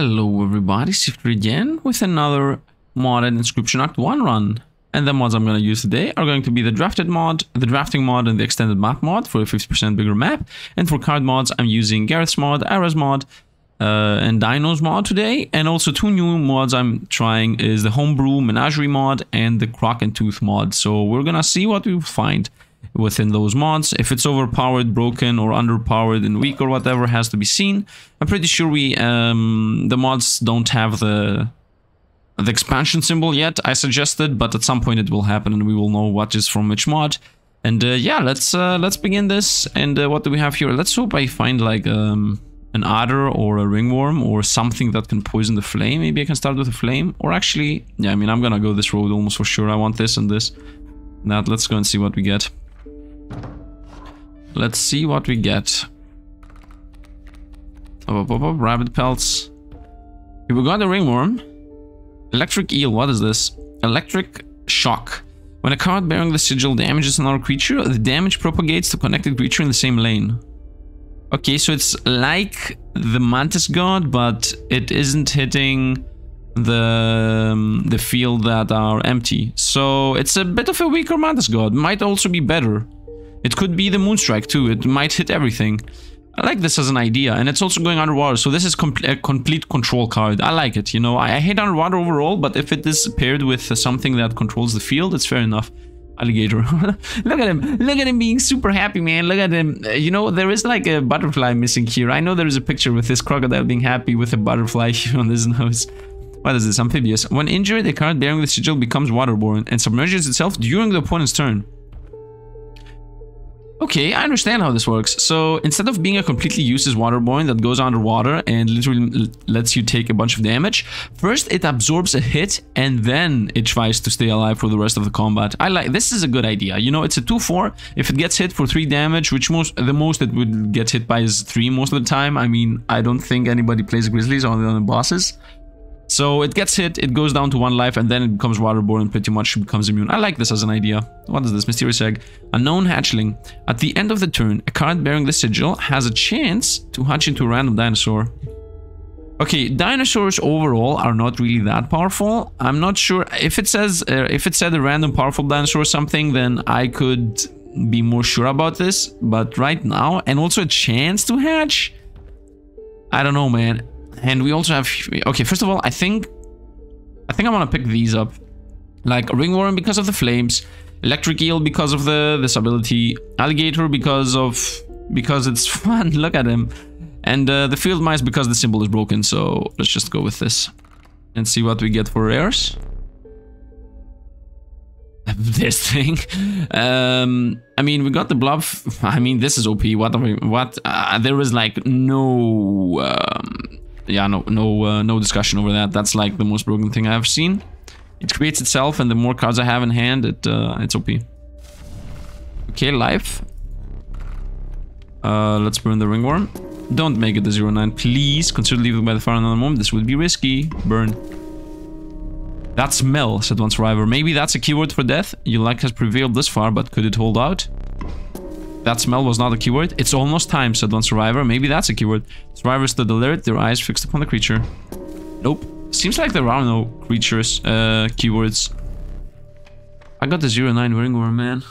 Hello everybody, Sifd again with another modded Inscryption Act 1 run. And the mods I'm going to use today are going to be the drafting mod, and the extended map mod for a 50% bigger map. And for card mods, I'm using Gareth's mod, Ara's mod, and Dino's mod today. And also two new mods I'm trying is the Homebrew Menagerie mod and the Croc and Tooth mod. So we're going to see what we find within those mods. If it's overpowered, broken, or underpowered and weak or whatever has to be seen. I'm pretty sure the mods don't have the expansion symbol yet I suggested, but at some point it will happen and we will know what is from which mod. And yeah, let's begin this. And what do we have here? Let's hope I find like an adder or a ringworm or something that can poison the flame. Maybe I can start with a flame, or actually, yeah, I mean, I'm gonna go this road almost for sure. I want this and this. Now let's go and see what we get. Let's see what we get. Rabbit pelts. Here we got a ringworm. Electric eel, what is this? Electric shock. When a card bearing the sigil damages another creature, the damage propagates to connected creature in the same lane. Okay, so it's like the Mantis God, but it isn't hitting the field that are empty. So it's a bit of a weaker Mantis God. Might also be better. It could be the Moonstrike too. It might hit everything. I like this as an idea, and it's also going underwater, so this is a complete control card. I like it, you know. I hate underwater overall, but if it is paired with something that controls the field, it's fair enough. Alligator. Look at him. Look at him being super happy, man. Look at him. You know, there is like a butterfly missing here. I know there is a picture with this crocodile being happy with a butterfly here on his nose. What is this? Amphibious. When injured, a card bearing the sigil becomes waterborne and submerges itself during the opponent's turn. Okay, I understand how this works. So instead of being a completely useless waterborne that goes underwater and literally lets you take a bunch of damage, first it absorbs a hit and then it tries to stay alive for the rest of the combat. I like this. Is a good idea. You know, it's a 2/4. If it gets hit for 3 damage, which the most it would get hit by is 3 most of the time. I mean, I don't think anybody plays Grizzlies on the bosses. So it gets hit, it goes down to 1 life, and then it becomes waterborne and pretty much becomes immune. I like this as an idea. What is this? Mysterious egg. Unknown hatchling. At the end of the turn, a card bearing the sigil has a chance to hatch into a random dinosaur. Okay, dinosaurs overall are not really that powerful. I'm not sure if it said a random powerful dinosaur or something, then I could be more sure about this. But right now, and also a chance to hatch, I don't know, man. And we also have, okay, first of all, I think I want to pick these up. Like ringworm because of the flames, electric eel because of this ability, alligator because it's fun. Look at him. And the field mice because the symbol is broken. So let's just go with this and see what we get for rares. This thing. I mean, we got the bluff. I mean, this is OP. There is like no yeah, no discussion over that. That's like the most broken thing I've seen. It creates itself, and the more cards I have in hand, it's OP. Okay, life. Let's burn the ringworm. Don't make it the 0/9, please. Consider leaving by the fire another moment. This would be risky. Burn. That smell, said one survivor. Maybe that's a keyword for death. Your luck has prevailed this far, but could it hold out? That smell was not a keyword. It's almost time, said one survivor. Maybe that's a keyword. Survivors stood alert, their eyes fixed upon the creature. Nope. Seems like there are no creatures, keywords. I got the 0/9 ringworm, man.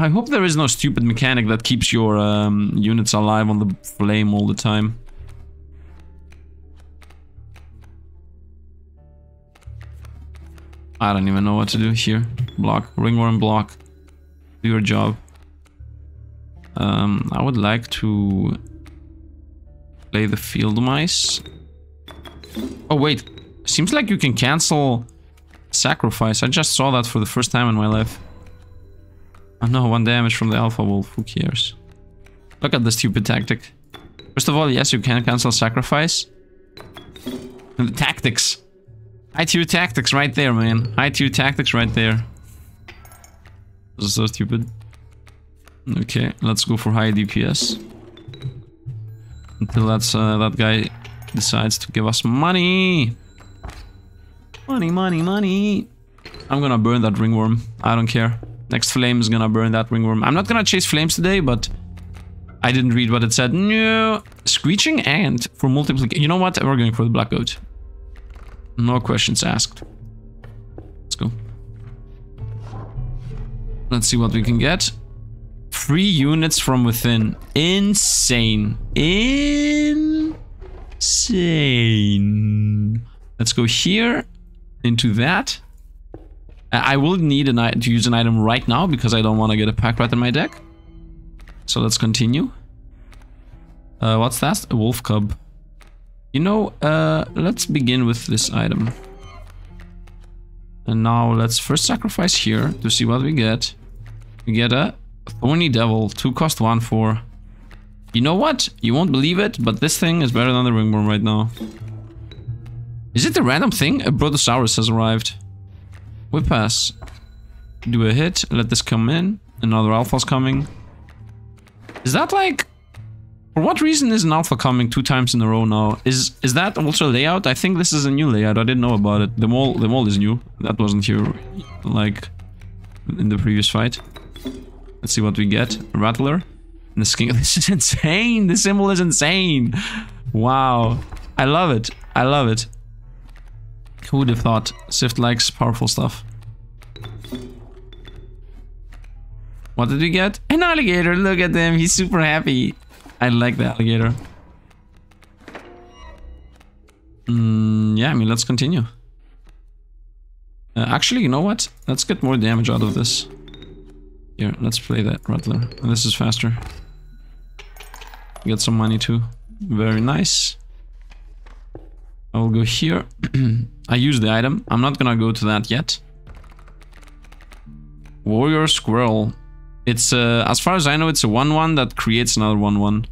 I hope there is no stupid mechanic that keeps your units alive on the flame all the time. I don't even know what to do here. Block. Ringworm block. Do your job. I would like to play the field mice. Oh wait. Seems like you can cancel sacrifice. I just saw that for the first time in my life. Oh no, 1 damage from the alpha wolf. Who cares? Look at the stupid tactic. First of all, yes, you can cancel sacrifice. And the tactics. High tier tactics right there, man. High tier tactics right there. This is so stupid. Okay, let's go for high DPS. Until that guy decides to give us money. Money, money, money. I'm gonna burn that ringworm. I don't care. Next flame is gonna burn that ringworm. I'm not gonna chase flames today, but I didn't read what it said. No. Screeching ant for multiplication. You know what? We're going for the black goat. No questions asked. Let's go. Let's see what we can get. 3 units from within. Insane. Insane. Let's go here. Into that. I will need to use an item right now because I don't want to get a pack rat in my deck. So let's continue. What's that? A wolf cub. You know, let's begin with this item. And now let's first sacrifice here to see what we get. We get a thorny devil, 2 cost 1 for. You know what? You won't believe it, but this thing is better than the ringworm right now. Is it a random thing? A Brontosaurus has arrived. We pass. Do a hit, let this come in. Another alpha's coming. Is that like... For what reason is an alpha coming 2 times in a row now? Is that also a layout? I think this is a new layout. I didn't know about it. The mole is new. That wasn't here, like, in the previous fight. Let's see what we get. A rattler. And the skin. This is insane. The symbol is insane. Wow. I love it. I love it. Who would have thought? Sifd likes powerful stuff. What did we get? An alligator. Look at him. He's super happy. I like the alligator. Yeah, I mean, let's continue. Actually, you know what? Let's get more damage out of this. Here, let's play that rattler. And this is faster. Get some money too. Very nice. I will go here. I use the item. I'm not gonna go to that yet. Warrior Squirrel. It's, as far as I know, it's a 1-1 that creates another 1-1.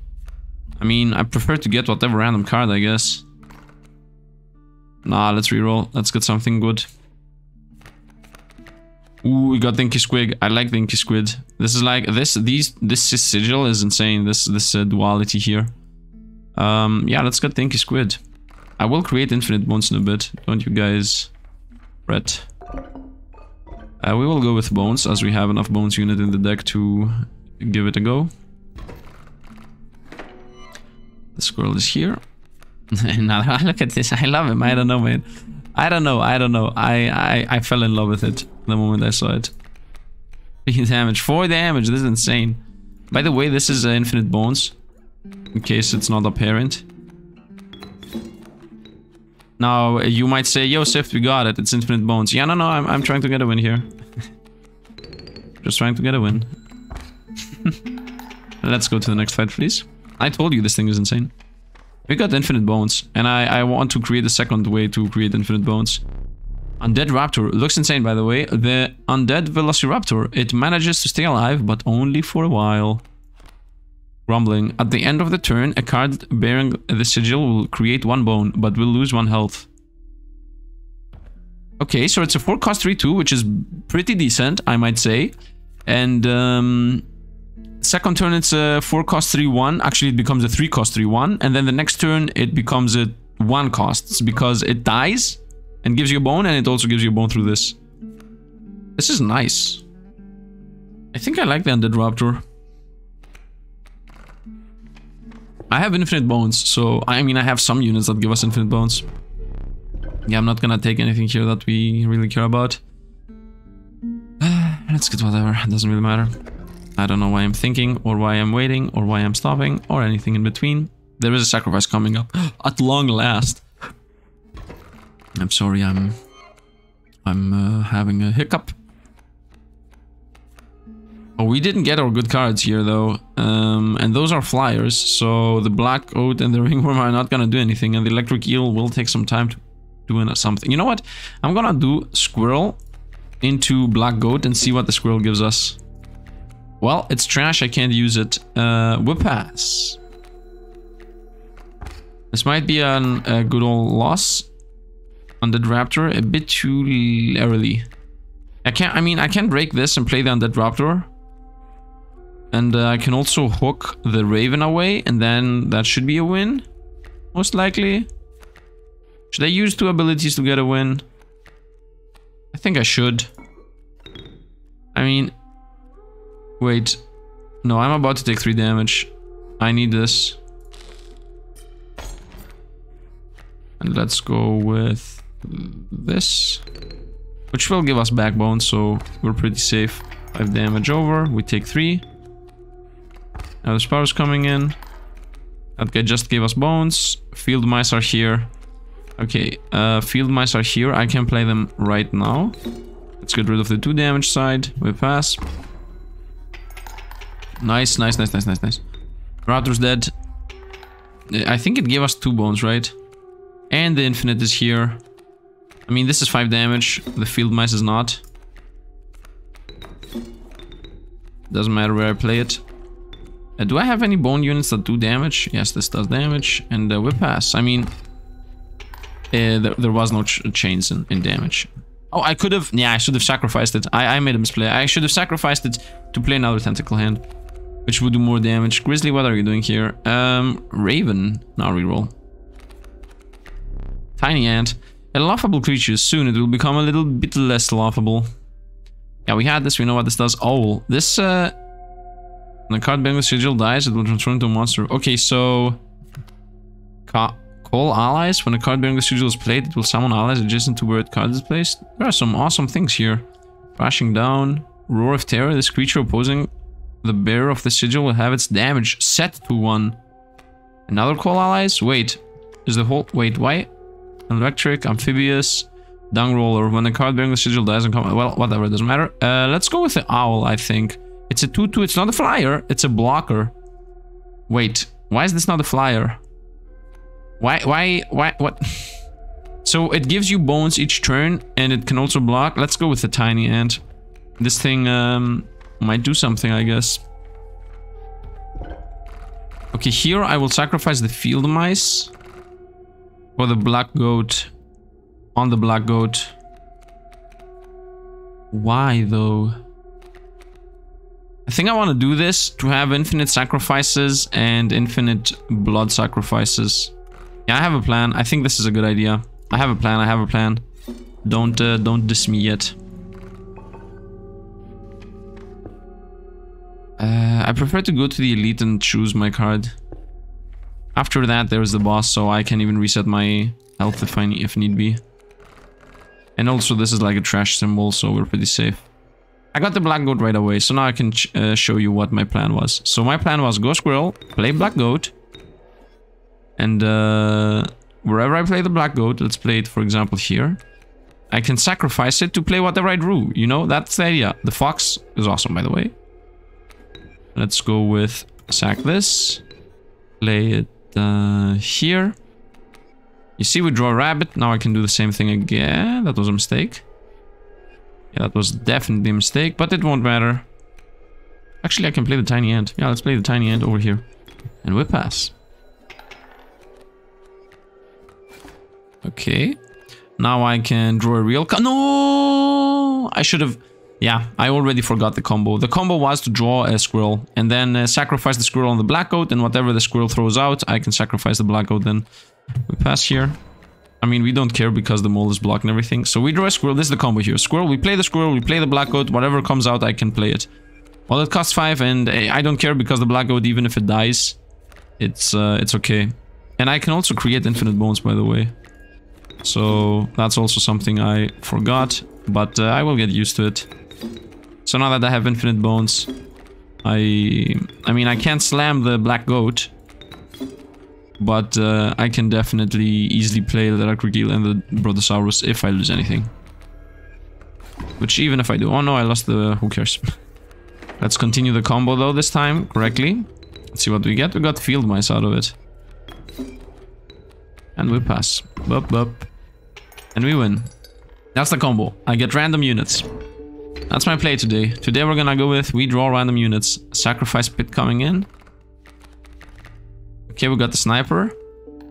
I mean, I prefer to get whatever random card, I guess. Nah, let's reroll. Let's get something good. Ooh, we got the Inky Squid. I like the Inky Squid. This is like, this sigil is insane. This duality here. Yeah, let's get the Inky Squid. I will create infinite bones in a bit. Don't you guys fret. We will go with bones, as we have enough bones unit in the deck to give it a go. The squirrel is here. Now look at this. I love him. I don't know, man. I don't know. I fell in love with it the moment I saw it. 3 damage. 4 damage. This is insane. By the way, this is infinite bones. In case it's not apparent. Now, you might say, yo, Sifd, we got it. It's infinite bones. Yeah, no, I'm trying to get a win here. Just trying to get a win. Let's go to the next fight, please. I told you this thing is insane. We got infinite bones. And I want to create a second way to create infinite bones. Undead Raptor. Looks insane, by the way. The Undead Velociraptor. It manages to stay alive, but only for a while. Grumbling. At the end of the turn, a card bearing the sigil will create 1 bone, but will lose 1 health. Okay, so it's a 4 cost 3/2, which is pretty decent, I might say. And second turn it's a 4 cost 3/1. Actually, it becomes a 3 cost 3/1. And then the next turn it becomes a 1 cost. It's because it dies and gives you a bone, and it also gives you a bone through this. This is nice. I think I like the Undead Raptor. I have infinite bones, so I mean I have some units that give us infinite bones. Yeah, I'm not gonna take anything here that we really care about. Let's get whatever, it doesn't really matter. I don't know why I'm thinking, or why I'm waiting, or why I'm stopping, or anything in between. There is a sacrifice coming up, at long last. I'm sorry, I'm having a hiccup. Oh, we didn't get our good cards here, though. And those are flyers, so the black oat and the ringworm are not gonna do anything, and the electric eel will take some time to do something. You know what? I'm gonna do squirrel into black goat and see what the squirrel gives us. Well, it's trash, I can't use it. We'll pass. This might be a good old loss. Undead Raptor, a bit too early. I can break this and play the Undead Raptor. And I can also hook the Raven away, and then that should be a win. Most likely. Should I use 2 abilities to get a win? I think I should. I mean, Wait. No, I'm about to take 3 damage. I need this. And let's go with this. Which will give us backbone, so we're pretty safe. 5 damage over. We take 3. Now the spell's coming in. That guy just gave us bones. Field mice are here. Okay, field mice are here. I can play them right now. Let's get rid of the 2 damage side. We pass. Nice, nice, nice, nice, nice, nice. Raptor's dead. I think it gave us 2 bones, right? And the infinite is here. I mean, this is 5 damage. The field mice is not. Doesn't matter where I play it. Do I have any bone units that do damage? Yes, this does damage. And we pass. I mean, there was no chains in damage. Oh, I could have... Yeah, I should have sacrificed it. I made a misplay. I should have sacrificed it to play another tentacle hand, which would do more damage. Grizzly, what are you doing here? Raven. Now reroll. Tiny ant. A laughable creature. Soon it will become a little bit less laughable. Yeah, we had this. We know what this does. Oh, this... when a card bearing the sigil dies, it will transform into a monster. Okay, so... Call allies. When a card bearing the sigil is played, it will summon allies adjacent to where the card is placed. There are some awesome things here. Crashing down. Roar of Terror. This creature opposing the bearer of the sigil will have its damage set to 1. Another call allies? Wait. Is the whole... Wait, why? Electric, amphibious, dung roller. When a card bearing the sigil dies and come... Well, whatever, doesn't matter. Let's go with the owl, I think. It's a 2/2. It's not a flyer. It's a blocker. Wait, why is this not a flyer? Why, what? So it gives you bones each turn, and it can also block. Let's go with the tiny ant. This thing might do something, I guess. Okay, here I will sacrifice the field mice. Or the black goat. On the black goat. Why, though? I think I want to do this to have infinite sacrifices and infinite blood sacrifices. Yeah, I have a plan. I think this is a good idea. I have a plan. I have a plan. Don't diss me yet. I prefer to go to the elite and choose my card. After that, there's the boss, so I can even reset my health if need be. And also, this is like a trash symbol, so we're pretty safe. I got the black goat right away, so now I can show you what my plan was. So my plan was go squirrel, play black goat. And wherever I play the black goat, let's play it, for example, here. I can sacrifice it to play whatever I drew. You know, that's the idea. The fox is awesome, by the way. Let's go with sack this. Play it here. You see, we draw a rabbit. Now I can do the same thing again. That was a mistake. Yeah, that was definitely a mistake, but it won't matter. Actually, I can play the tiny ant. Yeah, let's play the tiny ant over here. And we pass. Okay. Now I can draw a real... No! I should have... Yeah, I already forgot the combo. The combo was to draw a squirrel and then sacrifice the squirrel on the black goat, and whatever the squirrel throws out, I can sacrifice the black goat then. We pass here. I mean, we don't care because the mole is blocking everything. So we draw a squirrel. This is the combo here. Squirrel, we play the squirrel, we play the black goat. Whatever comes out, I can play it. Well, it costs 5 and I don't care because the black goat, even if it dies, it's okay. And I can also create infinite bones, by the way. So that's also something I forgot, but I will get used to it. So now that I have infinite bones, I mean, I can't slam the black goat, but I can definitely easily play the Roguelike and the Brontosaurus if I lose anything. Which even if I do... Oh no, I lost the... Who cares? Let's continue the combo though this time correctly. Let's see what we get. We got field mice out of it. And we pass. Bup, bup. And we win. That's the combo. I get random units. That's my play today. Today we're gonna go with we draw random units. Sacrifice pit coming in. Okay, we got the sniper.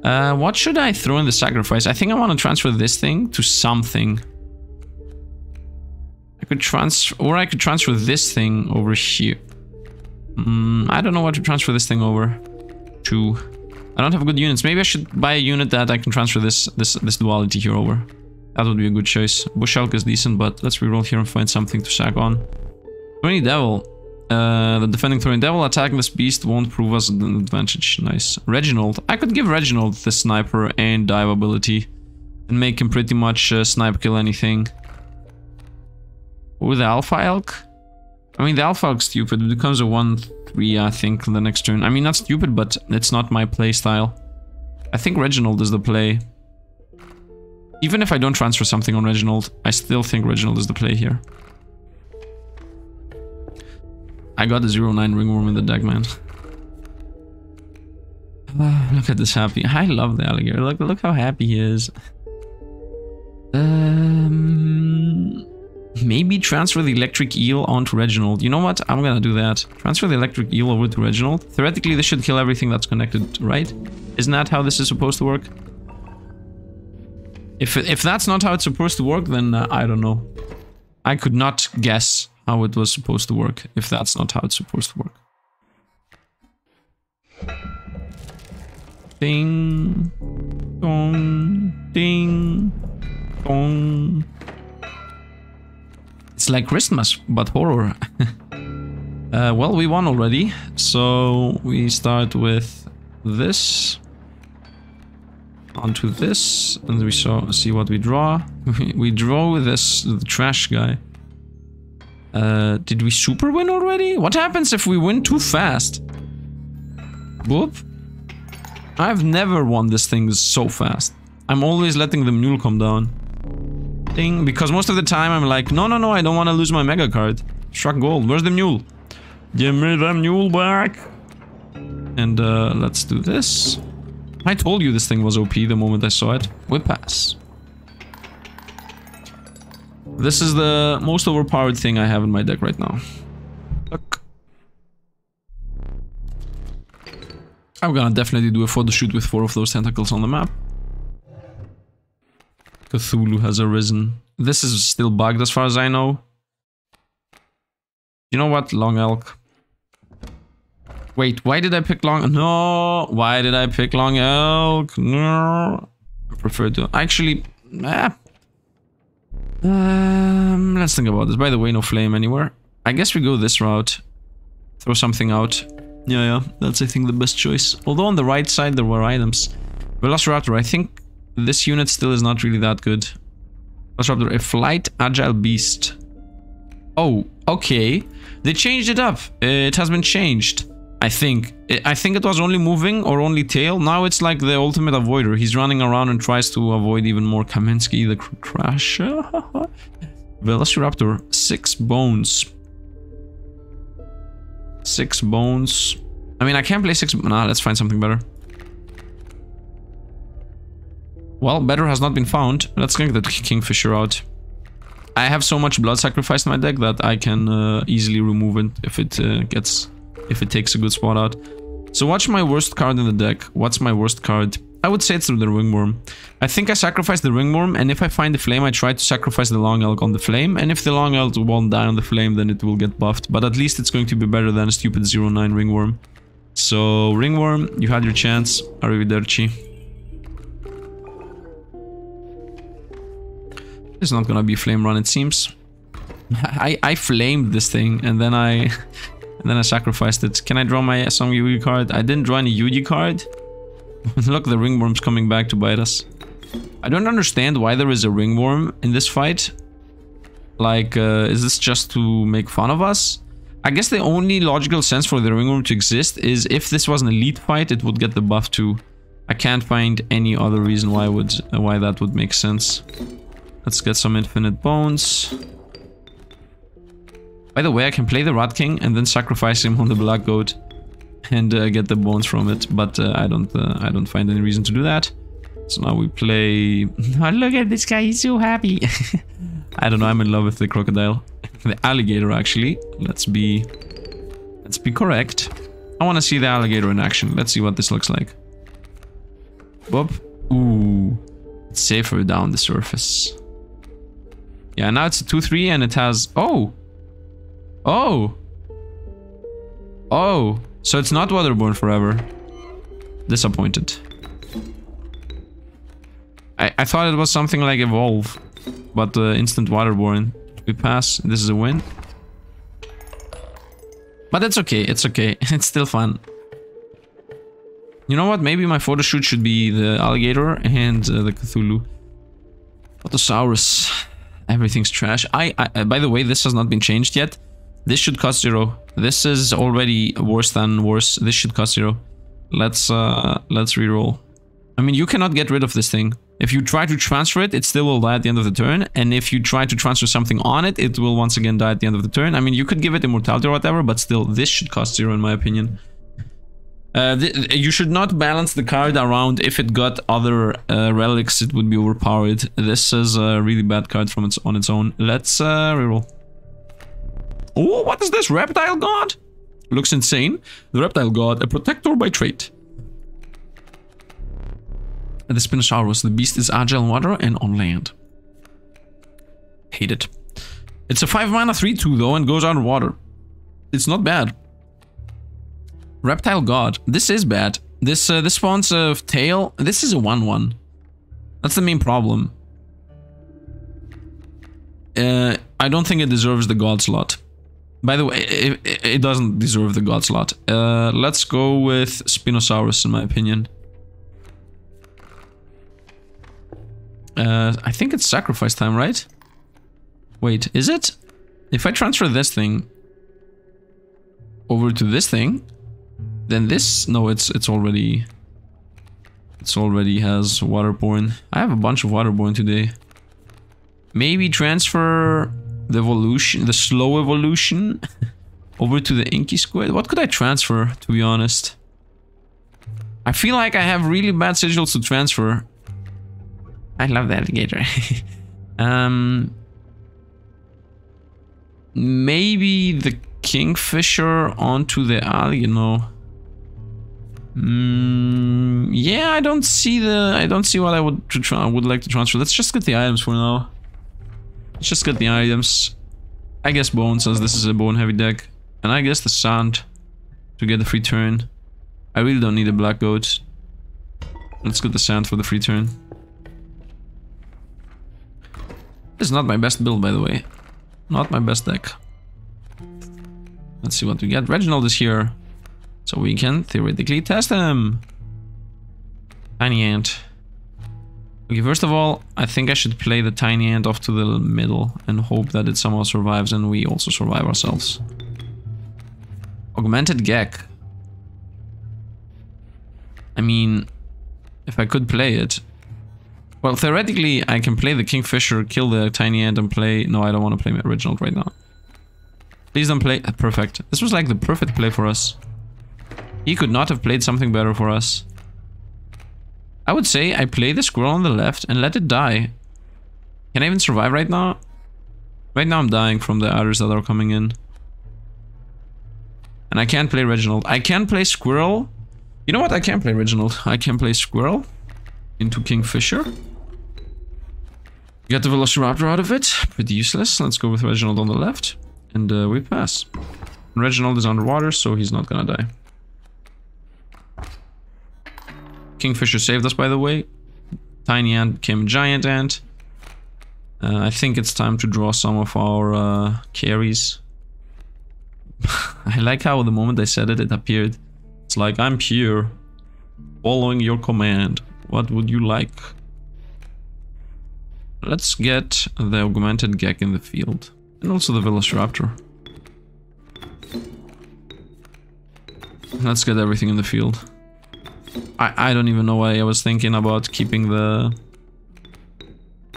What should I throw in the sacrifice? I think I want to transfer this thing to something. I could transfer this thing over here. I don't know what to transfer this thing over to. I don't have good units. Maybe I should buy a unit that I can transfer this duality here over. That would be a good choice. Bush Elk is decent, but let's reroll here and find something to sack on. 20 Devil. The defending throwing devil attacking this beast won't prove us an advantage. Nice. Reginald. I could give Reginald the sniper and dive ability and make him pretty much snipe kill anything. With the Alpha Elk? I mean, the Alpha Elk's stupid. It becomes a 1-3, I think, the next turn. I mean, not stupid, but it's not my play style. I think Reginald is the play. Even if I don't transfer something on Reginald, I still think Reginald is the play here. I got a 0-9 ringworm in the deck, man. Look at this happy. I love the alligator. Look how happy he is. Maybe transfer the electric eel onto Reginald. You know what? I'm gonna do that. Transfer the electric eel over to Reginald. Theoretically, this should kill everything that's connected, right? Isn't that how this is supposed to work? If that's not how it's supposed to work, then I don't know. I could not guess how it was supposed to work if that's not how it's supposed to work. Ding, dong, ding, dong. It's like Christmas, but horror. Well, we won already, so we start with this. Onto this, and we see what we draw. We draw this, the trash guy. Did we super win already? What happens if we win too fast? Boop. I've never won this thing so fast. I'm always letting the mule come down. Ding, because most of the time I'm like, no, I don't want to lose my mega card. Struck gold, where's the mule? Give me the mule back. And let's do this. I told you this thing was OP the moment I saw it. We pass. This is the most overpowered thing I have in my deck right now. Look. I'm gonna definitely do a photo shoot with 4 of those tentacles on the map. Cthulhu has arisen. This is still bugged as far as I know. You know what? Long Elk. Wait, why did I pick long? No, why did I pick long elk? No, I prefer to actually. Let's think about this. By the way, no flame anywhere. I guess we go this route. Throw something out. Yeah, that's I think the best choice. Although on the right side there were items. Velociraptor. I think this unit still is not really that good. Velociraptor, a flight agile beast. Oh, okay. They changed it up. It has been changed. I think it was only moving or only tail. Now it's like the ultimate avoider. He's running around and tries to avoid even more. Kaminsky, the crasher. Velociraptor, 6 bones. 6 bones. I mean, I can't play 6. Nah, let's find something better. Well, better has not been found. Let's get the Kingfisher out. I have so much blood sacrifice in my deck that I can easily remove it if it takes a good spot out. So watch my worst card in the deck. What's my worst card? I would say it's the Ringworm. I think I sacrifice the Ringworm, and if I find the flame, I try to sacrifice the Long Elk on the flame, and if the Long Elk won't die on the flame, then it will get buffed. But at least it's going to be better than a stupid 0-9 Ringworm. So, Ringworm, you had your chance. Arrivederci. It's not gonna be a flame run, it seems. I flamed this thing, and then I sacrificed it. Can I draw some Yugi card? I didn't draw any Yugi card. Look, the Ringworm's coming back to bite us. I don't understand why there is a Ringworm in this fight. Like, is this just to make fun of us? I guess the only logical sense for the Ringworm to exist is if this was an elite fight, it would get the buff too. I can't find any other reason why that would make sense. Let's get some infinite bones. By the way, I can play the Rat King and then sacrifice him on the Black Goat and get the bones from it, but I don't find any reason to do that. So now we play. Oh, look at this guy, he's so happy. I don't know, I'm in love with the crocodile, the alligator actually. Let's be correct. I want to see the alligator in action. Let's see what this looks like. Whoop. Ooh, it's safer down the surface. Yeah, now it's a 2-3 and it has. Oh. So it's not Waterborne forever. Disappointed. I thought it was something like Evolve, but instant Waterborne. We pass. This is a win. But it's okay, it's okay. It's still fun. You know what? Maybe my photo shoot should be the alligator and the Cthulhu. Photosaurus. Everything's trash. By the way, this has not been changed yet. This should cost 0. This is already worse than worse. This should cost 0. Let's reroll. I mean, you cannot get rid of this thing. If you try to transfer it, it still will die at the end of the turn. And if you try to transfer something on it, it will once again die at the end of the turn. I mean, you could give it immortality or whatever, but still, this should cost 0 in my opinion. You should not balance the card around. If it got other relics, it would be overpowered. This is a really bad card on its own. Let's reroll. Oh, what is this? Reptile God? Looks insane. The Reptile God, a protector by trait. The Spinosaurus, the beast is agile in water and on land. Hate it. It's a 5 mana 3/2 though and goes underwater. It's not bad. Reptile God. This is bad. This spawns a tail. This is a 1/1. That's the main problem. I don't think it deserves the God slot. By the way, it doesn't deserve the God slot. Let's go with Spinosaurus in my opinion. I think it's sacrifice time, right? Wait, is it? If I transfer this thing over to this thing, then this... No, it's already... It already has waterborne. I have a bunch of waterborne today. Maybe transfer the evolution, the slow evolution, over to the inky squid. What could I transfer, to be honest? I feel like I have really bad sigils to transfer. I love the alligator. Maybe the kingfisher onto the alley, you know. Yeah, I don't see what I would like to transfer. Let's just get the items for now. Let's just get the items. I guess bone, since this is a bone heavy deck. And I guess the sand to get the free turn. I really don't need a black goat. Let's get the sand for the free turn. This is not my best build, by the way. Not my best deck. Let's see what we get. Reginald is here. So we can theoretically test him. Tiny ant. Okay, first of all, I think I should play the tiny ant off to the middle and hope that it somehow survives and we also survive ourselves. Augmented Gek. I mean, if I could play it. Well, theoretically, I can play the Kingfisher, kill the tiny ant and play... No, I don't want to play my original right now. Please don't play... Perfect. This was like the perfect play for us. He could not have played something better for us. I would say I play the squirrel on the left and let it die. Can I even survive right now? Right now I'm dying from the others that are coming in. And I can't play Reginald. I can play squirrel. You know what? I can play Reginald. I can play squirrel into Kingfisher. Get the Velociraptor out of it. Pretty useless. Let's go with Reginald on the left. And we pass. Reginald is underwater, so he's not gonna die. Kingfisher saved us, by the way. Tiny ant became giant ant. I think it's time to draw some of our carries. I like how the moment I said it, it appeared. It's like, I'm here, following your command. What would you like? Let's get the augmented Gek in the field. And also the Velociraptor. Let's get everything in the field. I don't even know why I was thinking about keeping the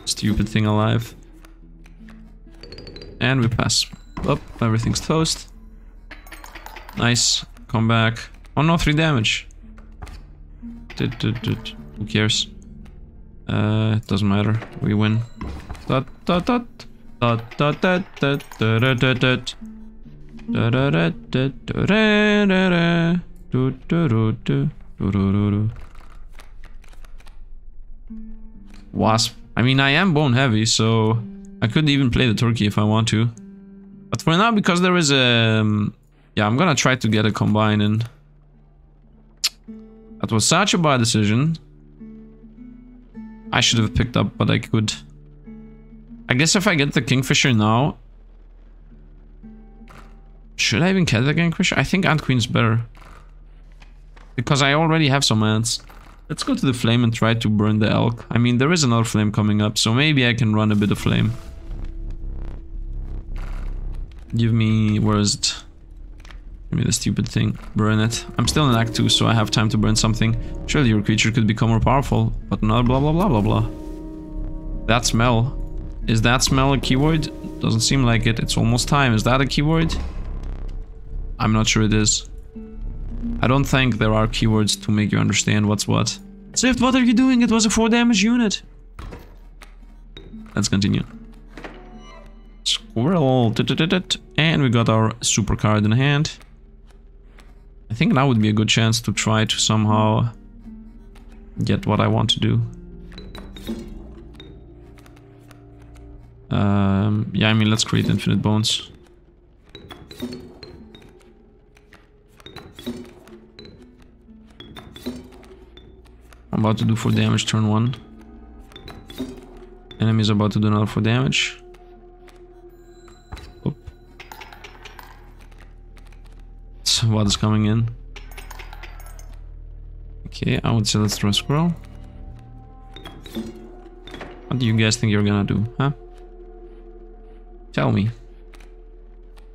stupid thing alive. And we pass. Oh, everything's toast. Nice. Come back. Oh no, 3 damage. Who cares? It doesn't matter. We win. Wasp. I mean, I am bone heavy, so I could even play the turkey if I want to. But for now, because there is a... yeah, I'm gonna try to get a combine in. That was such a bad decision. I should have picked up, but I could. I guess if I get the Kingfisher now... Should I even get the Gang Crusher? I think Ant Queen's better. Because I already have some ants. Let's go to the flame and try to burn the elk. I mean, there is another flame coming up, so maybe I can run a bit of flame. Give me... where is it? Give me the stupid thing. Burn it. I'm still in Act 2, so I have time to burn something. Surely your creature could become more powerful, but not blah blah blah blah blah. That smell. Is that smell a keyword? Doesn't seem like it. It's almost time. Is that a keyword? I'm not sure it is. I don't think there are keywords to make you understand what's what. Sifd, what are you doing? It was a 4 damage unit. Let's continue. Squirrel. And we got our super card in hand. I think now would be a good chance to try to somehow get what I want to do. Yeah, I mean, let's create infinite bones. I'm about to do 4 damage turn 1. Enemy's about to do another 4 damage. Oop. So what is coming in? Okay, I would say let's throw a squirrel. What do you guys think you're gonna do, huh? Tell me.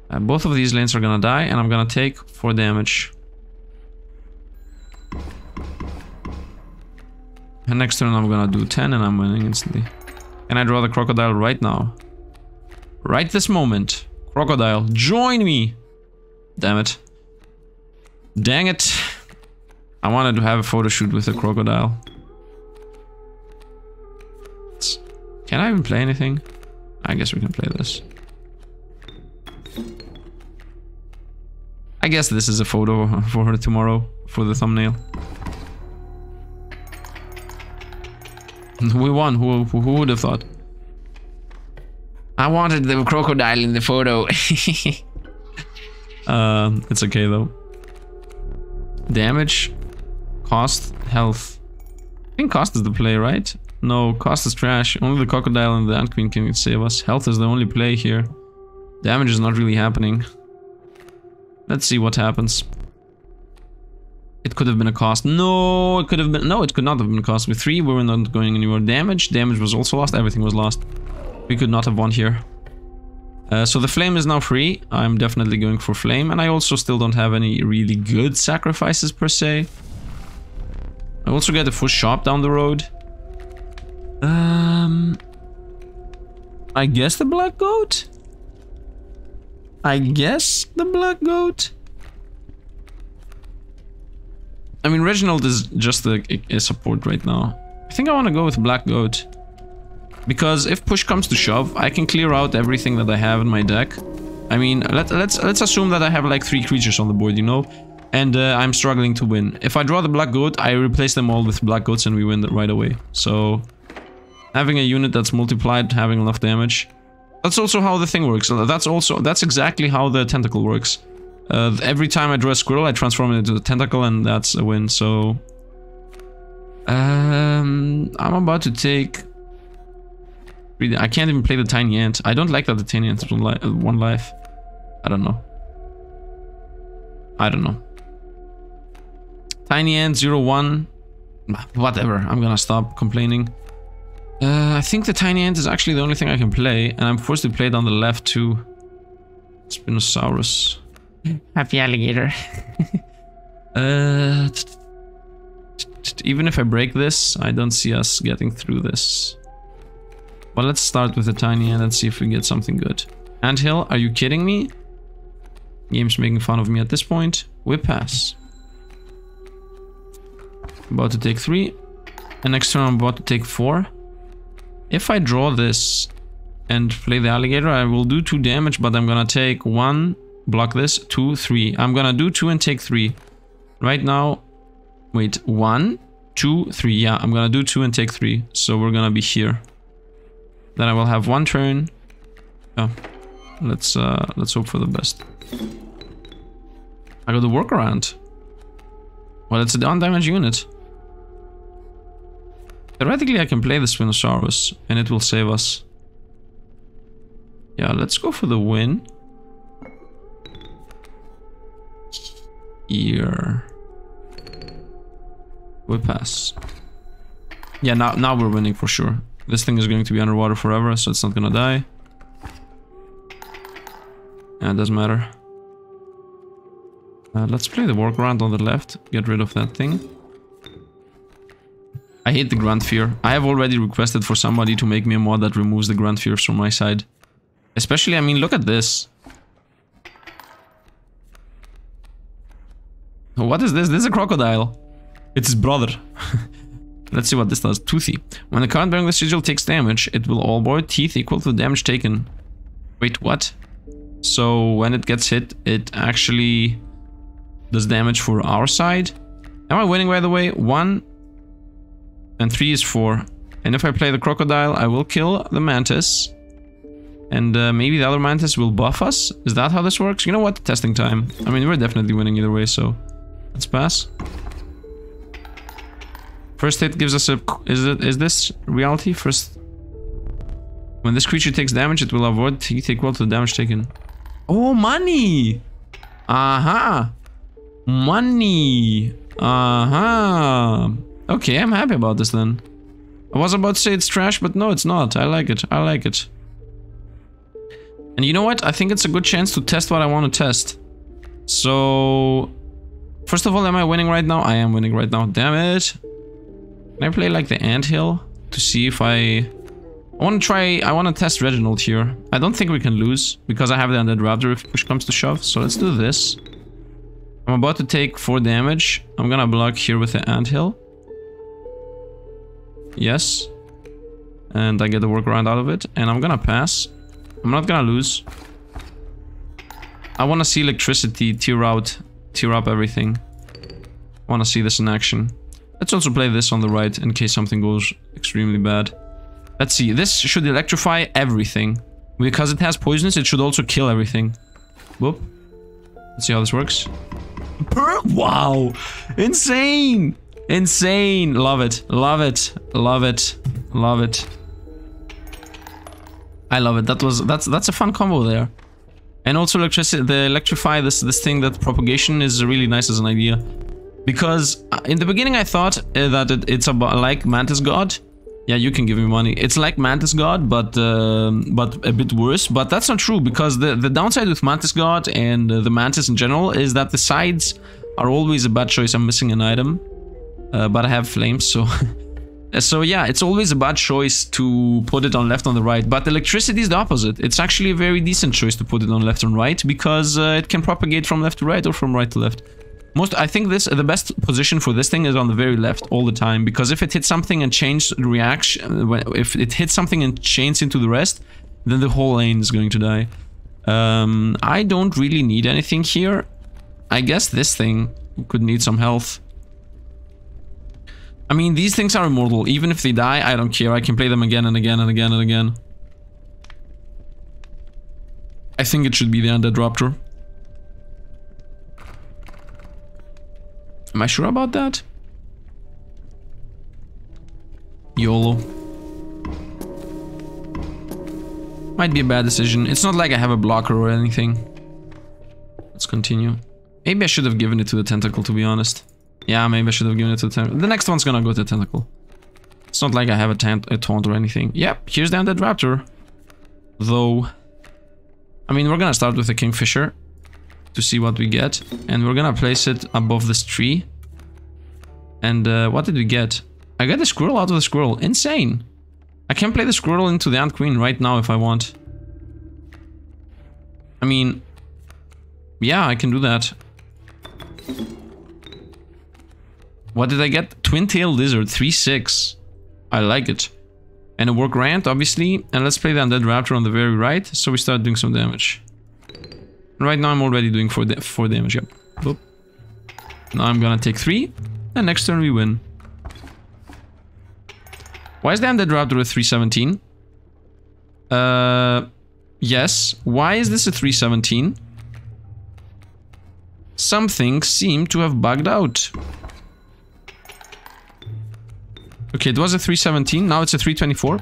Both of these lanes are gonna die, and I'm gonna take 4 damage. And next turn I'm gonna do 10 and I'm winning instantly. Can I draw the crocodile right now? Right this moment. Crocodile, join me! Damn it. Dang it. I wanted to have a photo shoot with a crocodile. Can I even play anything? I guess we can play this. I guess this is a photo for tomorrow, for the thumbnail. We won, who would have thought? I wanted the crocodile in the photo. It's okay though. Damage, cost, health. I think cost is the play, right? No, cost is trash. Only the crocodile and the ant queen can save us. Health is the only play here. Damage is not really happening. Let's see what happens. It could have been a cost. No, it could have been. No, it could not have been a cost. With 3, we were not going anywhere. Damage was also lost. Everything was lost. We could not have won here. So the flame is now free. I'm definitely going for flame, and I also still don't have any really good sacrifices per se. I also get a full shop down the road. I guess the black goat? I guess the black goat? I mean, Reginald is just a support right now. I think I want to go with black goat. Because if push comes to shove, I can clear out everything that I have in my deck. I mean, let's assume that I have like 3 creatures on the board, you know? And I'm struggling to win. If I draw the black goat, I replace them all with black goats and we win right away. So, having a unit that's multiplied, having enough damage. That's also how the thing works. That's exactly how the tentacle works. Every time I draw a squirrel, I transform it into a tentacle and that's a win, so... I'm about to take... I can't even play the tiny ant. I don't like that the tiny ant is 1 life. I don't know. I don't know. Tiny ant 0-1. Whatever, I'm gonna stop complaining. I think the tiny ant is actually the only thing I can play, and I'm forced to play it on the left too. Spinosaurus. Happy alligator. Even if I break this, I don't see us getting through this. But let's start with the tiny ant and see if we get something good. Anthill, are you kidding me? Game's making fun of me at this point. We pass. About to take 3. And next turn I'm about to take 4. If I draw this and play the alligator, I will do 2 damage, but I'm gonna take 1, block this, 2, 3. I'm gonna do 2 and take 3. Right now, wait, 1, 2, 3. Yeah, I'm gonna do 2 and take 3. So we're gonna be here. Then I will have 1 turn. Oh, let's hope for the best. I got the workaround. Well, it's a down damage unit. Theoretically, I can play the Spinosaurus and it will save us. Yeah, let's go for the win. here. We pass. Yeah, now we're winning for sure. This thing is going to be underwater forever, so it's not gonna die. Yeah, it doesn't matter. Let's play the workaround on the left. Get rid of that thing. I hate the Grand Fear. I have already requested for somebody to make me a mod that removes the Grand Fears from my side. Especially, I mean, look at this. What is this? This is a crocodile. It's his brother. Let's see what this does. Toothy. When the card bearing the sigil takes damage, it will all board teeth equal to the damage taken. Wait, what? So when it gets hit, it actually does damage for our side. Am I winning, by the way? 1 and 3 is 4. And if I play the crocodile, I will kill the mantis. And maybe the other mantis will buff us? Is that how this works? You know what? Testing time. I mean, we're definitely winning either way, so let's pass. First hit gives us a... Is this reality? First... When this creature takes damage, it will avoid teeth equal to the damage taken. Oh, money! Aha! Money! Aha! Okay, I'm happy about this then. I was about to say it's trash, but no, it's not. I like it. I like it. And you know what? I think it's a good chance to test what I want to test. So... First of all, am I winning right now? I am winning right now. Damn it. Can I play like the anthill? To see if I want to try... I want to test Reginald here. I don't think we can lose. Because I have the Undead Raptor if push comes to shove. So let's do this. I'm about to take 4 damage. I'm gonna block here with the anthill. Yes. And I get the workaround out of it. And I'm gonna pass. I'm not gonna lose. I want to see electricity tear up everything. I want to see this in action. Let's also play this on the right in case something goes extremely bad. Let's see. This should electrify everything. Because it has poisonous, it should also kill everything. Whoop. Let's see how this works. Wow! Insane! Insane! Love it. Love it. Love it. Love it. I love it. That's a fun combo there. And also electricity, the electrify this thing, that propagation is really nice as an idea. Because in the beginning I thought that it's about like Mantis God. Yeah, you can give me money. It's like Mantis God, but a bit worse. But that's not true, because the downside with Mantis God and the Mantis in general is that the sides are always a bad choice. I'm missing an item, but I have flames, so so yeah, it's always a bad choice to put it on left on the right. But electricity is the opposite. It's actually a very decent choice to put it on left and right, because it can propagate from left to right or from right to left. I think the best position for this thing is on the very left all the time, because if it hits something and changes reaction, if it hits something and chains into the rest, then the whole lane is going to die. I don't really need anything here. I guess this thing could need some health. I mean, these things are immortal. Even if they die, I don't care. I can play them again and again and again and again. I think it should be the Undead Raptor. Am I sure about that? YOLO. Might be a bad decision. It's not like I have a blocker or anything. Let's continue. Maybe I should have given it to the tentacle, to be honest. Yeah, maybe I should have given it to the tentacle. The next one's gonna go to the tentacle. It's not like I have a taunt or anything. Yep, here's the Undead Raptor. Though... I mean, we're gonna start with the Kingfisher to see what we get, and we're gonna place it above this tree. And what did we get? I got the squirrel out of the squirrel. Insane! I can play the squirrel into the Ant Queen right now if I want. I mean, yeah, I can do that. What did I get? Twin-tailed lizard, 3/6. I like it. And a work rant, obviously. And let's play the Undead Raptor on the very right, so we start doing some damage. Right now I'm already doing 4 damage, yep. Boop. Now I'm gonna take 3, and next turn we win. Why is the Undead Raptor a 317? Yes. Why is this a 317? Something seemed to have bugged out. Okay, it was a 317, now it's a 324.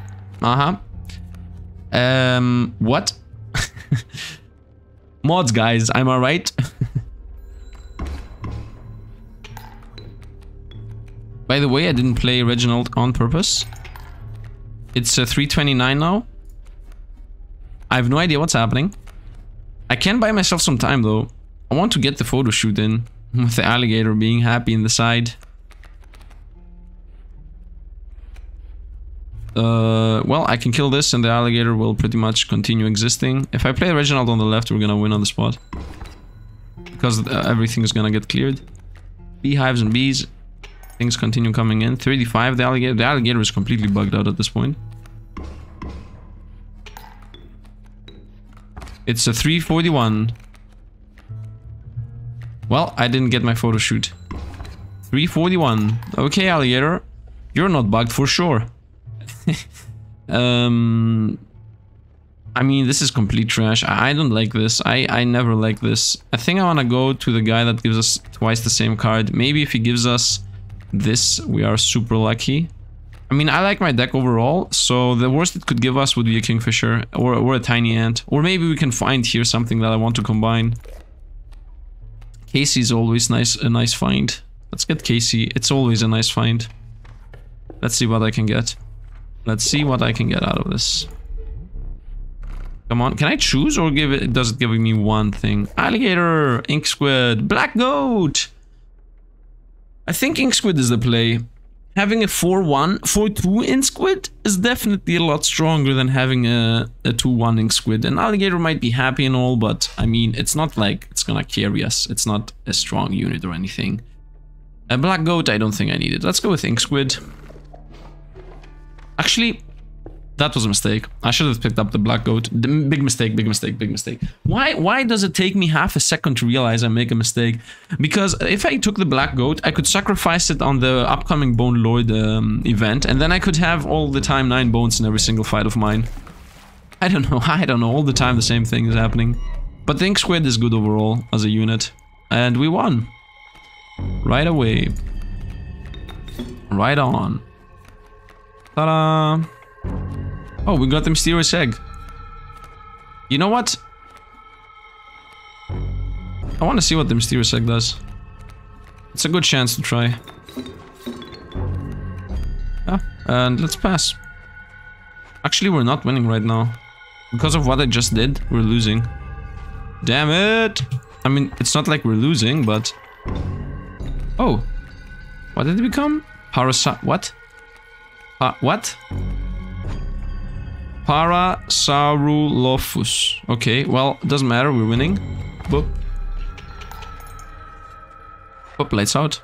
What? Mods, guys, am I right? By the way, I didn't play Reginald on purpose. It's 3:29 now. I have no idea what's happening. I can buy myself some time though. I want to get the photo shoot in with the alligator being happy in the side. Well, I can kill this and the alligator will pretty much continue existing. If I play Reginald on the left, we're gonna win on the spot. Because everything is gonna get cleared. Beehives and bees. Things continue coming in. 35, the alligator. The alligator is completely bugged out at this point. It's a 3:41. Well, I didn't get my photo shoot. 3:41. Okay, alligator. You're not bugged for sure. I mean, this is complete trash. I don't like this. I never like this. I think I want to go to the guy that gives us twice the same card. Maybe if he gives us this, we are super lucky. I mean, I like my deck overall, so the worst it could give us would be a kingfisher or a tiny ant. Or maybe we can find here something that I want to combine. Casey is always a nice find. Let's get Casey. It's always a nice find. Let's see what I can get. Let's see what I can get out of this. Come on, can I choose or give it? Does it give me one thing? Alligator, ink squid, black goat. I think ink squid is the play. Having a 4-1, 4-2 ink squid is definitely a lot stronger than having a 2-1 ink squid. An alligator might be happy and all, but I mean, it's not like it's gonna carry us. It's not a strong unit or anything. A black goat, I don't think I need it. Let's go with ink squid. Actually, that was a mistake. I should have picked up the black goat. Big mistake, big mistake, big mistake. Why does it take me half a second to realize I make a mistake? Because if I took the black goat, I could sacrifice it on the upcoming Bone Lord event, and then I could have all the time 9 bones in every single fight of mine. I don't know, all the time the same thing is happening. But the ink squid is good overall as a unit. And we won. Right away. Right on. Ta-da! Oh, we got the mysterious egg. You know what? I want to see what the mysterious egg does. It's a good chance to try. Yeah, and let's pass. Actually, we're not winning right now. Because of what I just did, we're losing. Damn it! I mean, it's not like we're losing, but... Oh. What did it become? Parasite... What? What? Parasaurolophus. Okay, well, it doesn't matter, we're winning. Boop. Boop, lights out.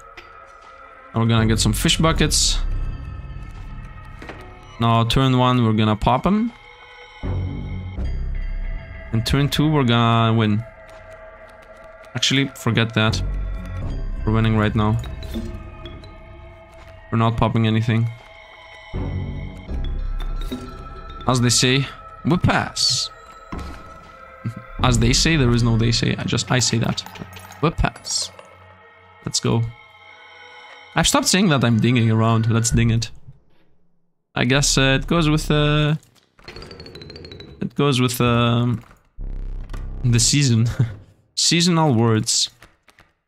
And we're gonna get some fish buckets. Now, turn 1, we're gonna pop them. And turn 2, we're gonna win. Actually, forget that. We're winning right now. We're not popping anything. As they say, we pass. As they say, there is no they say. I say that. We pass. Let's go. I've stopped saying that I'm dinging around. Let's ding it. I guess it goes with the season. Seasonal words.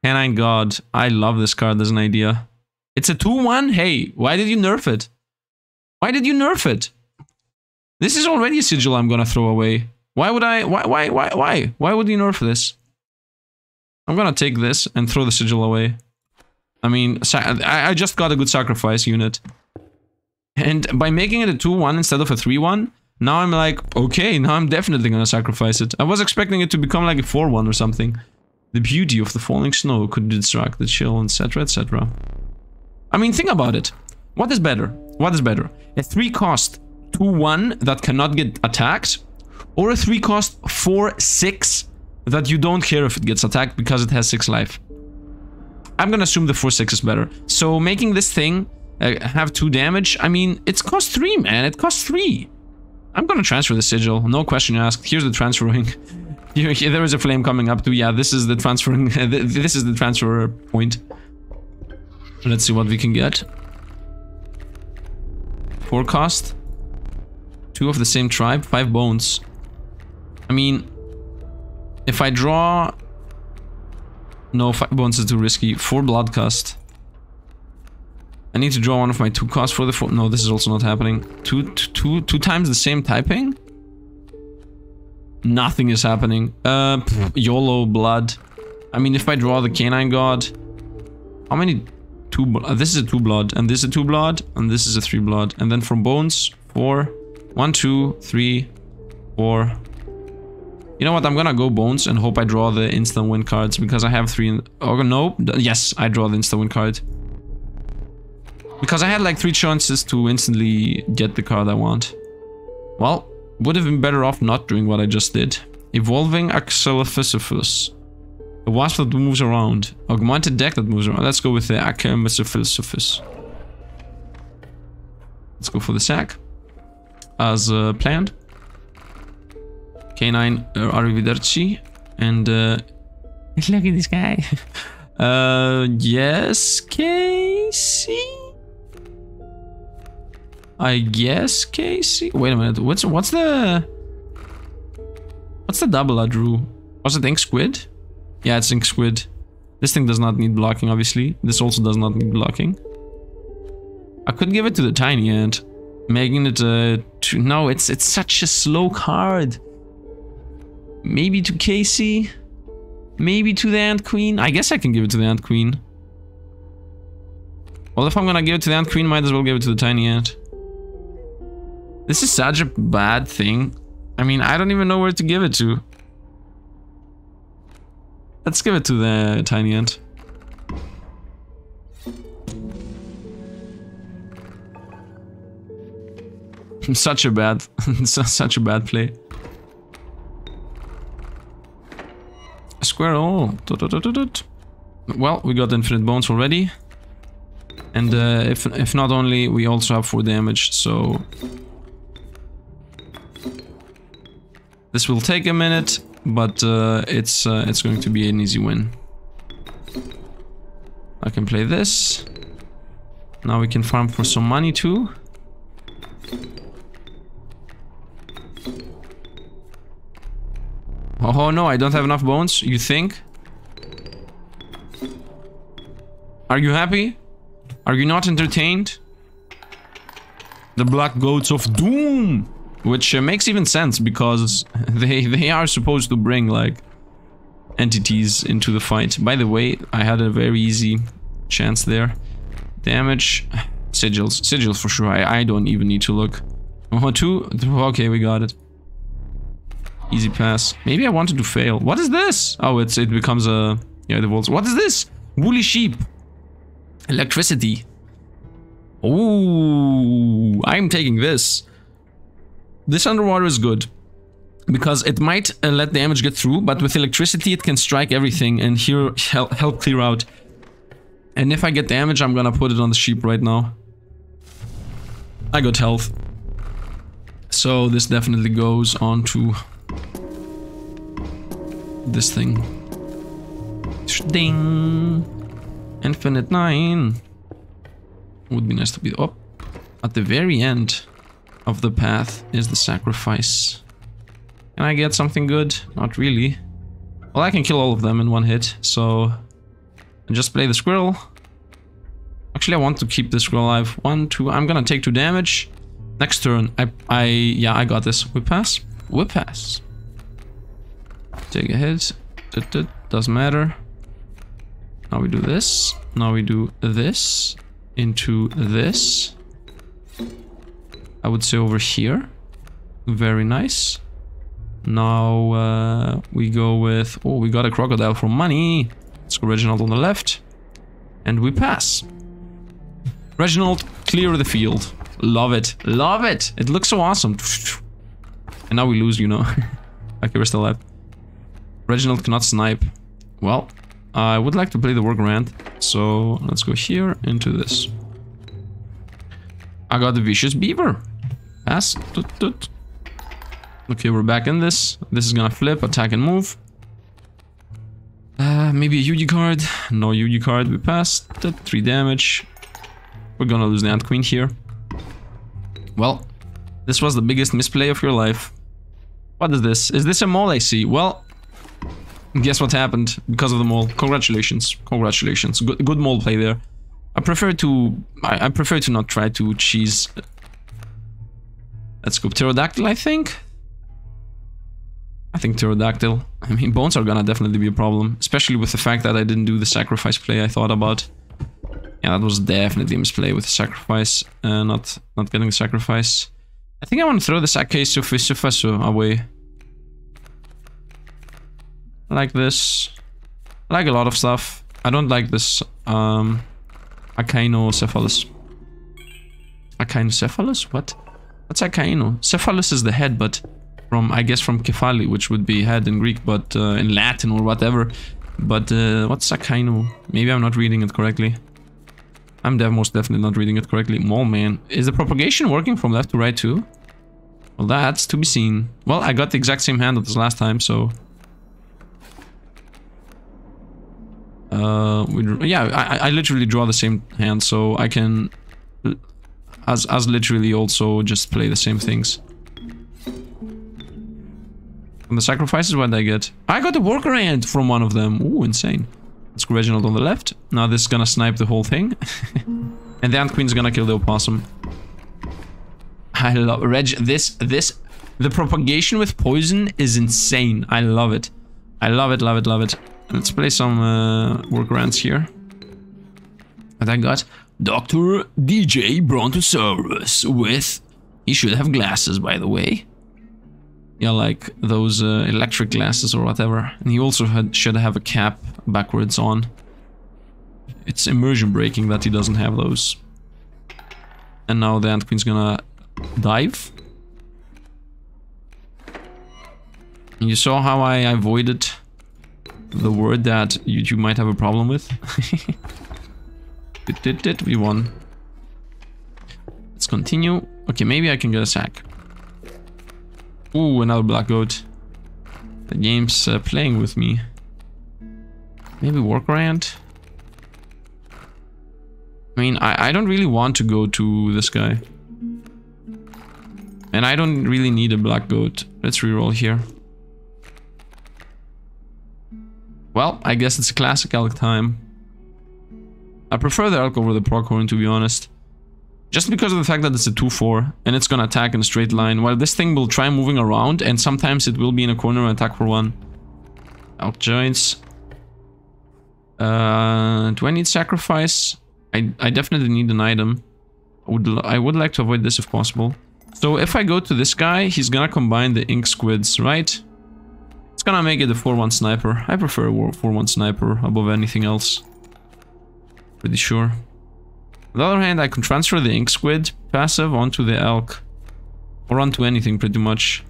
Canine God. I love this card as an idea. It's a 2-1. Hey, why did you nerf it? Why did you nerf it? This is already a sigil I'm gonna throw away. Why would I? Why would you nerf this? I'm gonna take this and throw the sigil away. I mean, I just got a good sacrifice unit. And by making it a 2-1 instead of a 3-1, now I'm like, okay, now I'm definitely gonna sacrifice it. I was expecting it to become like a 4-1 or something. The beauty of the falling snow could distract the chill, etc, etc. I mean, think about it. What is better? What is better? A 3-cost 2-1 that cannot get attacked, or a 3-cost 4-6 that you don't care if it gets attacked because it has 6 life. I'm gonna assume the 4-6 is better. So making this thing have 2 damage, I mean, it's cost 3, man. It costs 3. I'm gonna transfer the sigil, no question asked. Here's the transferring. Here, there is a flame coming up too. Yeah, this is the transferring. This is the transfer point. Let's see what we can get. 4 cost. 2 of the same tribe, 5 bones. I mean, if I draw... No, 5 bones is too risky. 4 blood cost. I need to draw one of my 2 costs for the 4. No, this is also not happening. Two times the same typing? Nothing is happening. YOLO blood. I mean, if I draw the canine god, how many? 2 blood. This is a 2 blood, and this is a 2 blood, and this is a 3 blood, and then from bones 4. 1, 2, 3, 4. You know what? I'm gonna go bones and hope I draw the instant win cards because I have 3. Oh no! Yes, I draw the instant win card because I had like 3 chances to instantly get the card I want. Well, would have been better off not doing what I just did. Evolving Axelophysophus. A wasp that moves around. Augmented deck that moves around. Let's go with the Axelophysophus. Let's go for the sack. As planned. Canine Arrivederci. And look at this guy. Yes, Casey? I guess Casey? Wait a minute. What's the double I drew? Was it Ink Squid? Yeah, it's Ink Squid. This thing does not need blocking, obviously. This also does not need blocking. I could give it to the tiny ant, making it no, it's such a slow card. Maybe to Casey. Maybe to the Ant Queen. I guess I can give it to the Ant Queen. Well, if I'm gonna give it to the Ant Queen, might as well give it to the tiny ant. This is such a bad thing. I mean, I don't even know where to give it to. Let's give it to the tiny ant. Such a bad play. Squirrel. Well, we got infinite bones already. And if not only, we also have 4 damage, so this will take a minute, but it's going to be an easy win. I can play this. Now we can farm for some money too. Oh no, I don't have enough bones, you think? Are you happy? Are you not entertained? The Black Goats of Doom! Which makes even sense, because they are supposed to bring, like, entities into the fight. By the way, I had a very easy chance there. Damage. Sigils. Sigils for sure. I don't even need to look. Oh, 2? Okay, we got it. Easy pass. Maybe I wanted to fail. What is this? Oh, it becomes a... Yeah, it evolves. What is this? Woolly sheep. Electricity. Oh, I'm taking this. This underwater is good. Because it might let damage get through, but with electricity it can strike everything and here help clear out. And if I get damage, I'm gonna put it on the sheep right now. I got health. So this definitely goes on to this thing. Ding! Infinite 9. Would be nice to be up. At the very end of the path is the sacrifice. Can I get something good? Not really. Well, I can kill all of them in one hit, so I just play the squirrel. Actually, I want to keep the squirrel alive. 1, 2. I'm gonna take 2 damage. Next turn, yeah, I got this. We pass. We pass. Take a hit. Doesn't matter. Now we do this. Now we do this into this. I would say over here. Very nice. Now we go with... Oh, we got a crocodile for money. Let's go Reginald on the left. And we pass. Reginald, clear the field. Love it. Love it. It looks so awesome. And now we lose, you know. Okay, we're still alive. Reginald cannot snipe. Well, I would like to play the workaround. So let's go here into this. I got the vicious beaver. Pass. Okay, we're back in this. This is gonna flip, attack and move. Maybe a Yugi card. No Yugi card. We passed. 3 damage. We're gonna lose the Ant Queen here. Well, this was the biggest misplay of your life. What is this? Is this a mole I see? Well, guess what happened because of the mole. Congratulations. Congratulations. Good mole play there. I prefer to not try to cheese. Let's go pterodactyl, I think. I think pterodactyl. I mean, bones are gonna definitely be a problem, especially with the fact that I didn't do the sacrifice play I thought about. Yeah, that was definitely a misplay with the sacrifice, not getting the sacrifice. I think I want to throw the Sake Sufisu away. I like this. I like a lot of stuff. I don't like this Acainocephalus. Acainocephalus? What? What's Acaino? Cephalus is the head, but from, I guess, from Kephali, which would be head in Greek, but in Latin or whatever. But what's Acaino? Maybe I'm not reading it correctly. I'm most definitely not reading it correctly. Mole man. Is the propagation working from left to right too? Well, that's to be seen. Well, I got the exact same hand as last time, so... yeah, I literally draw the same hand, so I can... As literally also just play the same things. And the sacrifices, what did I get? I got a worker ant from one of them. Ooh, insane. Let's go Reginald on the left. Now this is gonna snipe the whole thing. And the Ant Queen's gonna kill the opossum. I love the propagation with poison is insane. I love it. I love it, love it, love it. Let's play some worker ants here. And I got Dr. DJ Brontosaurus with... He should have glasses, by the way. Yeah, like those electric glasses or whatever. And he also should have a cap backwards on. It's immersion breaking that he doesn't have those. And now the Ant Queen's gonna dive. And you saw how I avoided the word that YouTube might have a problem with. We won. Let's continue. Okay, maybe I can get a sack. Ooh, another black goat. The game's playing with me. Maybe worker ant? I mean, I don't really want to go to this guy. And I don't really need a black goat. Let's reroll here. Well, I guess it's a classic elk time. I prefer the elk over the pronghorn, to be honest. Just because of the fact that it's a 2-4 and it's gonna attack in a straight line, while this thing will try moving around and sometimes it will be in a corner and attack for 1. Elk joints. Do I need sacrifice? I definitely need an item. I would like to avoid this if possible. So if I go to this guy, he's gonna combine the ink squids, right? It's gonna make it a 4-1 sniper. I prefer a 4-1 sniper above anything else. Pretty sure. On the other hand, I can transfer the ink squid passive onto the elk. Or onto anything, pretty much.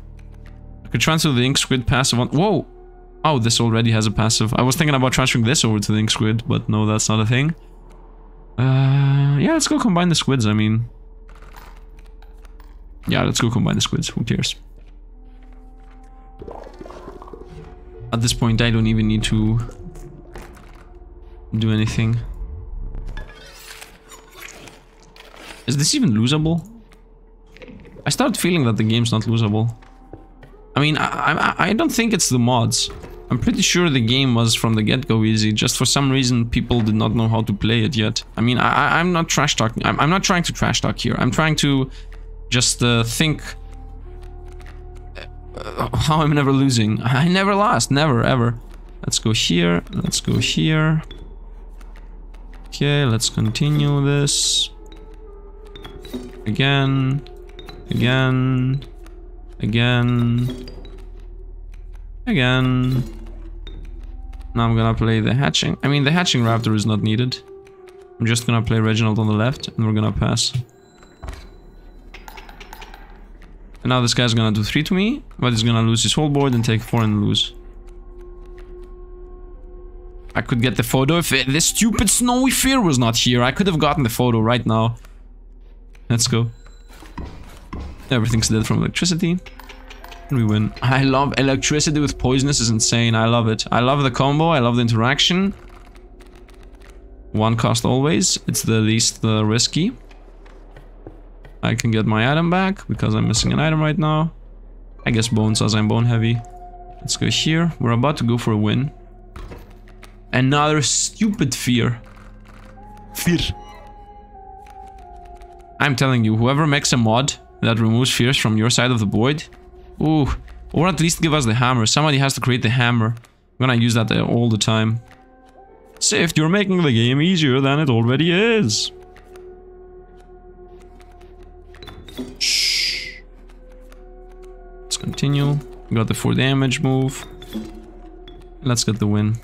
I could transfer the ink squid passive on... Whoa! Oh, this already has a passive. I was thinking about transferring this over to the ink squid, but no, that's not a thing. Yeah, let's go combine the squids, I mean. Yeah, let's go combine the squids, who cares? At this point, I don't even need to do anything. Is this even losable? I start feeling that the game's not losable. I mean, I don't think it's the mods. I'm pretty sure the game was from the get-go easy. Just for some reason, people did not know how to play it yet. I mean, I'm not trash talking. I'm not trying to trash talk here. I'm trying to just think how I'm never losing. I never lost. Never, ever. Let's go here. Let's go here. Okay, let's continue this. Again. Again. Again. Again. Now I'm gonna play the hatching. I mean, the hatching raptor is not needed. I'm just gonna play Reginald on the left, and we're gonna pass. And now this guy's gonna do 3 to me, but he's gonna lose his whole board and take 4 and lose. I could get the photo if this stupid snowy fear was not here. I could have gotten the photo right now. Let's go. Everything's dead from electricity. And we win. I love electricity with poisonous is insane. I love it. I love the combo. I love the interaction. 1 cost always. It's the least risky. I can get my item back because I'm missing an item right now. I guess bones as I'm bone heavy. Let's go here. We're about to go for a win. Another stupid fear. Fear. I'm telling you, whoever makes a mod that removes fears from your side of the board, ooh, or at least give us the hammer. Somebody has to create the hammer. I'm gonna use that all the time. Sifd, you're making the game easier than it already is. Shh. Let's continue. We got the 4 damage move. Let's get the win.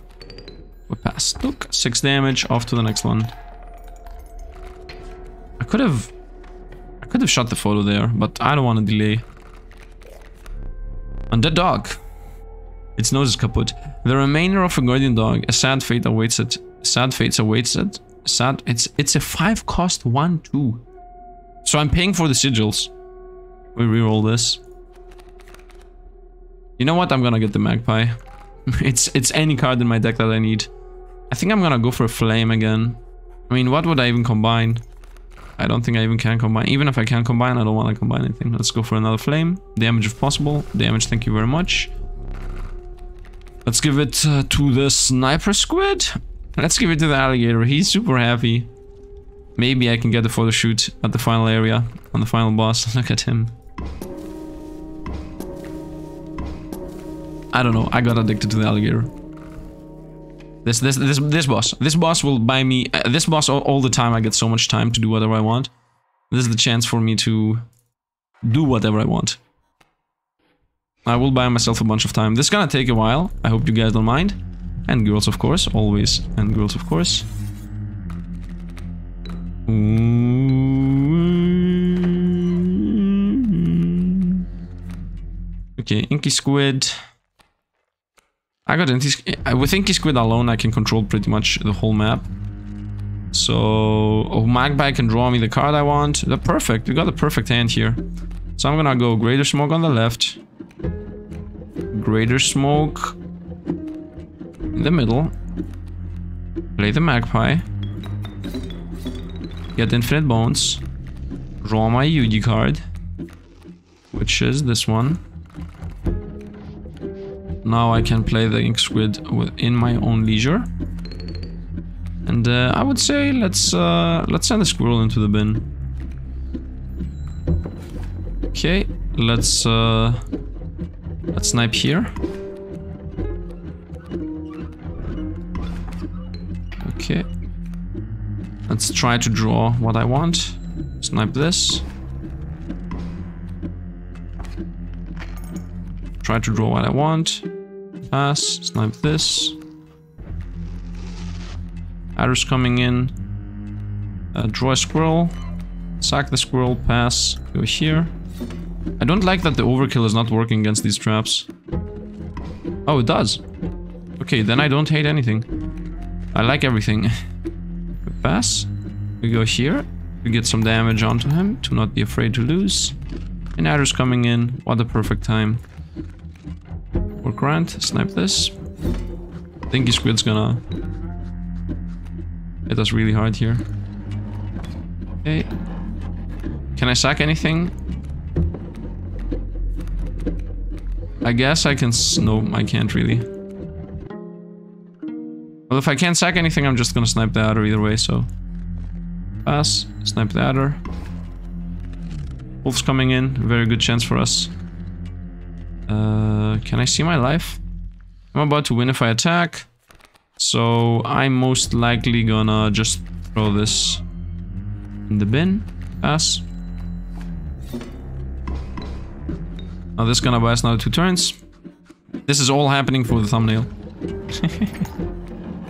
We passed. Look, 6 damage. Off to the next one. I could have shot the photo there, but I don't want to delay. Undead dog. Its nose is kaput. The remainder of a guardian dog. A sad fate awaits it. Sad fates awaits it. It's a 5 cost 1/2. So I'm paying for the sigils. We reroll this. You know what? I'm gonna get the magpie. It's any card in my deck that I need. I think I'm gonna go for a flame again. I mean, what would I even combine? I don't think I even can combine. Even if I can combine, I don't want to combine anything. Let's go for another flame. Damage if possible. Damage, thank you very much. Let's give it to the sniper squid. Let's give it to the alligator. He's super happy. Maybe I can get the photo shoot at the final area. On the final boss. Look at him. I don't know. I got addicted to the alligator. This boss will buy me. This boss all the time. I get so much time to do whatever I want. This is the chance for me to do whatever I want. I will buy myself a bunch of time. This is gonna take a while. I hope you guys don't mind. And girls, of course, always. And girls, of course. Okay, Inky Squid. I got with Inky Squid alone, I can control pretty much the whole map. So, Magpie can draw me the card I want. They're perfect. We got a perfect hand here. So I'm gonna go Greater Smoke on the left. Greater Smoke in the middle. Play the Magpie. Get Infinite Bones. Draw my UD card, which is this one. Now I can play the Ink Squid in my own leisure. And I would say let's send a squirrel into the bin. Okay, let's snipe here. Okay. Let's try to draw what I want. Snipe this. Try to draw what I want. Pass. Snipe this. Adder's coming in. Draw a squirrel. Sack the squirrel. Pass. Go here. I don't like that the overkill is not working against these traps. Oh, it does. Okay, then I don't hate anything. I like everything. Pass. We go here. We get some damage onto him to not be afraid to lose. And Adder's coming in. What a perfect time. Or Grant. Snipe this. Inky Squid's gonna hit us really hard here. Okay. Can I sack anything? I guess I can... No, I can't really. Well, if I can't sack anything, I'm just gonna snipe the Adder either way, so... Pass. Snipe the Adder. Wolf's coming in. Very good chance for us. Can I see my life? I'm about to win if I attack. So I'm most likely gonna just throw this in the bin. Pass. Now this is gonna buy us another 2 turns. This is all happening for the thumbnail.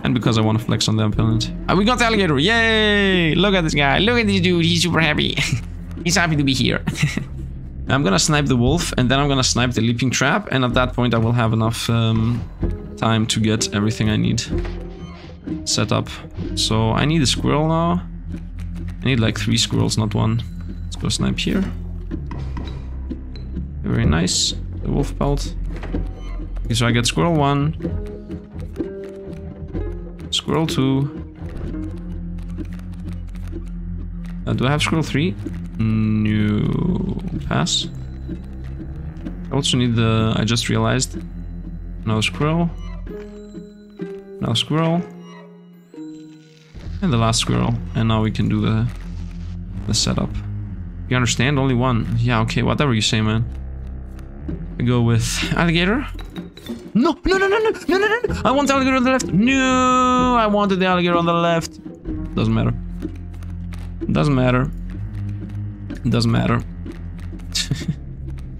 And because I want to flex on the opponent. We got the alligator! Yay! Look at this guy. Look at this dude. He's super happy. He's happy to be here. I'm gonna snipe the wolf, and then I'm gonna snipe the leaping trap, and at that point I will have enough time to get everything I need set up. So I need a squirrel now. I need like 3 squirrels, not 1. Let's go snipe here. Very nice. The wolf pelt. Okay, so I get squirrel 1. Squirrel 2. Do I have squirrel 3? No. Pass. I also need the... I just realized. No squirrel. No squirrel. And the last squirrel. And now we can do the setup. You understand? Only one. Yeah, okay, whatever you say, man. I go with alligator. No, no, no, no, no, no, no, no. I want the alligator on the left. No, I wanted the alligator on the left. Doesn't matter. Doesn't matter. Doesn't matter.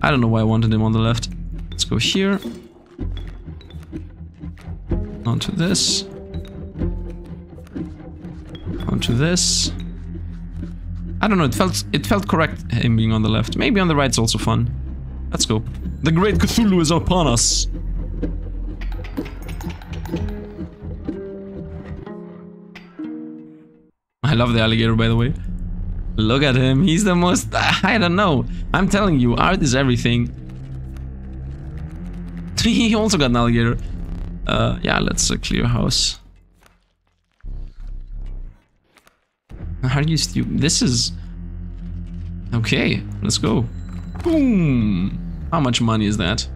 I don't know why I wanted him on the left. Let's go here. Onto this. Onto this. I don't know, it felt correct him being on the left. Maybe on the right's also fun. Let's go. The great Cthulhu is upon us. I love the alligator, by the way. Look at him. He's the most... I don't know. I'm telling you, art is everything. He also got an alligator. Yeah, let's clear house. How do you... This is... Okay, let's go. Boom! How much money is that?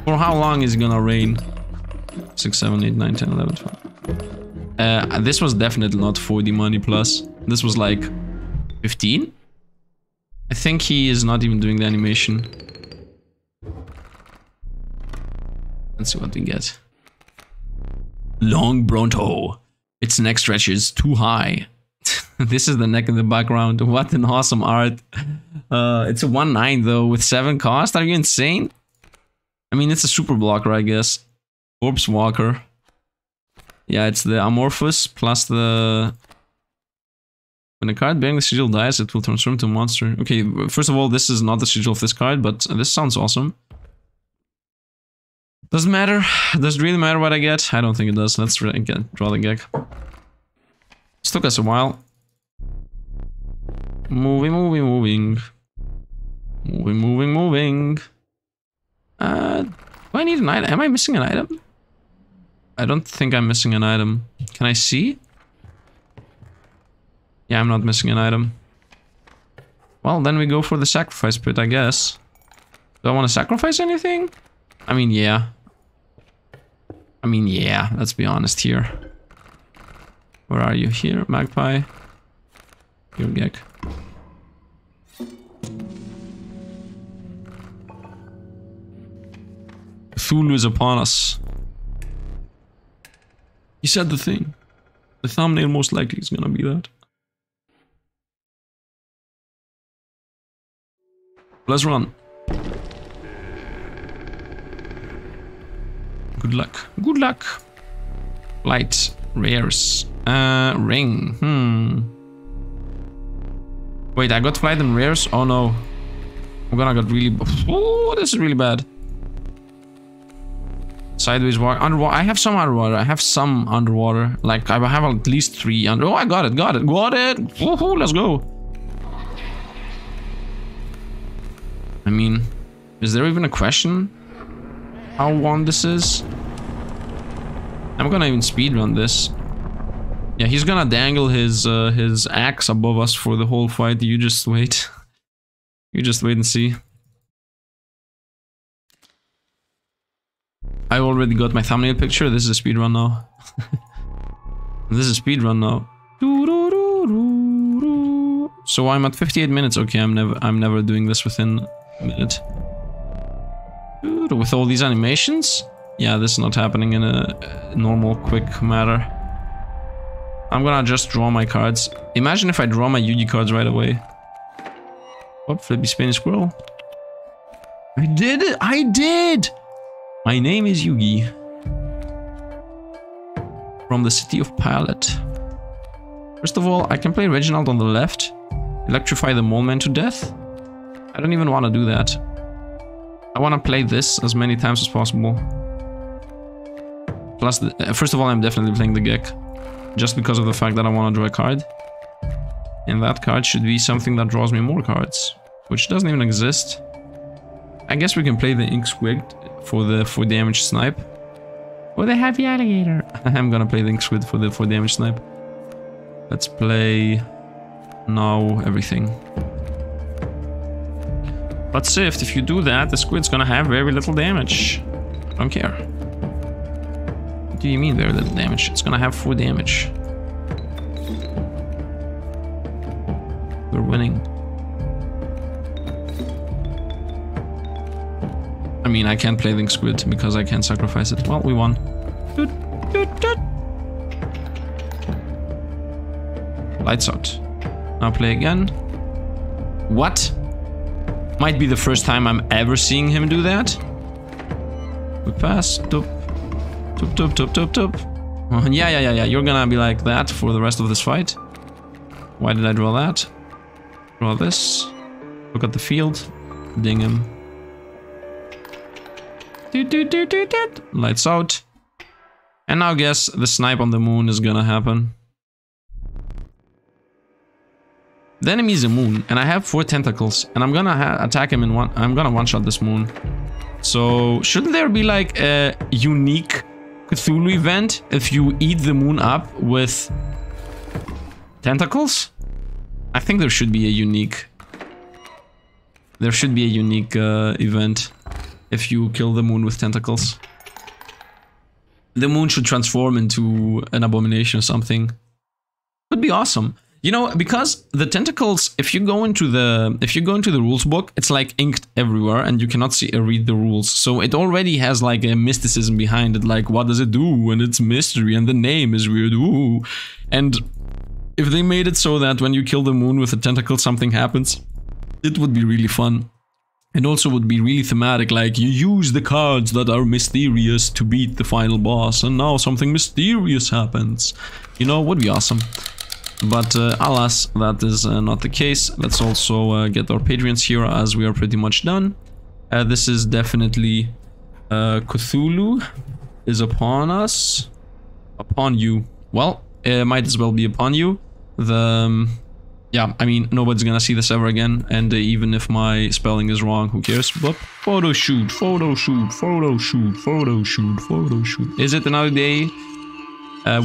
For how long is it gonna rain? 6, 7, 8, 9, 10, 11, 12. This was definitely not 40 money plus. This was like 15? I think he is not even doing the animation. Let's see what we get. Long Bronto. Its neck stretches too high. This is the neck in the background. What an awesome art. It's a 1.9 though with 7 cost. Are you insane? I mean, it's a super blocker, I guess. Corpse Walker. Yeah, it's the Amorphous plus the... When a card bearing the sigil dies, it will transform into a monster. Okay, first of all, this is not the sigil of this card, but this sounds awesome. Doesn't matter. Does it really matter what I get? I don't think it does. Let's draw the Gek. This took us a while. Moving, moving, moving. Moving, moving, moving. Do I need an item? Am I missing an item? I don't think I'm missing an item. Can I see? Yeah, I'm not missing an item. Well, then we go for the sacrifice pit, I guess. Do I want to sacrifice anything? I mean, yeah. Let's be honest here. Where are you? Here, Magpie. Here, Gek. Cthulhu is upon us. He said the thing. The thumbnail most likely is gonna be that. Let's run. Good luck. Good luck. Light. Rares. Ring. Wait, I got flight and rares? Oh no. I'm gonna get really... Oh, this is really bad. Sideways water. Underwater. I have some underwater. I have some underwater. Like, I have at least 3 under... Oh, I got it. Got it. Got it. Woohoo, let's go. I mean, is there even a question how long this is? I'm gonna even speedrun this. Yeah, he's gonna dangle his axe above us for the whole fight. You just wait. You just wait and see. I already got my thumbnail picture. This is a speedrun now. This is a speedrun now. So I'm at 58 minutes. Okay, I'm never doing this within a minute. With all these animations? Yeah, this is not happening in a normal, quick matter. I'm gonna just draw my cards. Imagine if I draw my Yugi cards right away. What? Flippy spinny squirrel? I did it! I did! My name is Yugi. From the city of Pilot. First of all, I can play Reginald on the left. Electrify the mole man to death. I don't even want to do that. I want to play this as many times as possible. Plus, first of all, I'm definitely playing the Gek. Just because of the fact that I want to draw a card. And that card should be something that draws me more cards. Which doesn't even exist. I guess we can play the Inscrybed for the 4 damage snipe. Or the heavy alligator. I'm gonna play the Inscrybed for the 4 damage snipe. Let's play... now everything. But Sifd, if you do that, the squid's gonna have very little damage. Don't care. What do you mean very little damage? It's gonna have 4 damage. We're winning. I mean, I can't play the squid because I can't sacrifice it. Well, we won. Doot, doot, doot. Lights out. Now play again. What? Might be the first time I'm ever seeing him do that. We pass. Doop. Doop, doop, doop, doop, doop. Yeah. You're gonna be like that for the rest of this fight. Why did I draw that? Draw this. Look at the field. Ding him. Lights out. And now I guess the snipe on the moon is gonna happen. The enemy is a moon, and I have 4 tentacles, and I'm gonna attack him in one. I'm gonna one-shot this moon. So shouldn't there be like a unique Cthulhu event if you eat the moon up with tentacles? I think there should be a unique. There should be a unique event if you kill the moon with tentacles. The moon should transform into an abomination or something. Would be awesome. You know, because the tentacles, if you go into the rules book, it's like inked everywhere and you cannot see or read the rules. So it already has like a mysticism behind it, like what does it do, and it's mystery and the name is weird. Ooh. And if they made it so that when you kill the moon with a tentacle something happens, it would be really fun. It also would be really thematic, like you use the cards that are mysterious to beat the final boss and now something mysterious happens. You know, would be awesome. But alas, that is not the case. Let's also get our Patreons here as we are pretty much done. This is definitely Cthulhu is upon us. Upon you. Well, might as well be upon you. Yeah, I mean, nobody's gonna see this ever again. And even if my spelling is wrong, who cares? But photo shoot, photo shoot, photo shoot, photo shoot, photo shoot. Is it another day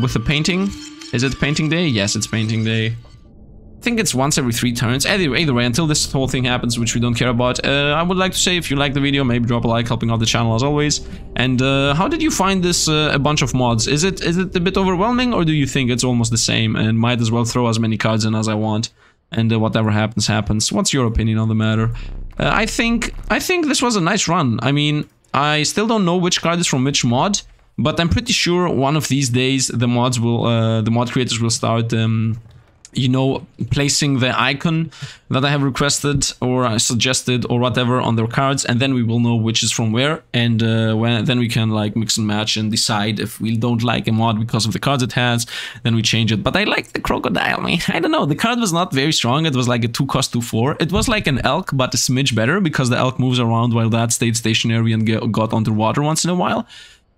with the painting? Is it painting day? Yes, it's painting day. I think it's once every 3 turns. Either way, until this whole thing happens, which we don't care about. I would like to say, if you like the video, maybe drop a like, helping out the channel as always. And how did you find this a bunch of mods? Is it a bit overwhelming, or do you think it's almost the same and might as well throw as many cards in as I want? And whatever happens, happens. What's your opinion on the matter? I think this was a nice run. I mean, I still don't know which card is from which mod. But I'm pretty sure one of these days the mods will, the mod creators will start, you know, placing the icon that I have requested or suggested or whatever on their cards, and then we will know which is from where, and then we can like mix and match and decide if we don't like a mod because of the cards it has, then we change it. But I like the crocodile. I mean, I don't know, the card was not very strong. It was like a 2-cost 2/4. It was like an elk, but a smidge better because the elk moves around while that stayed stationary and got onto water once in a while.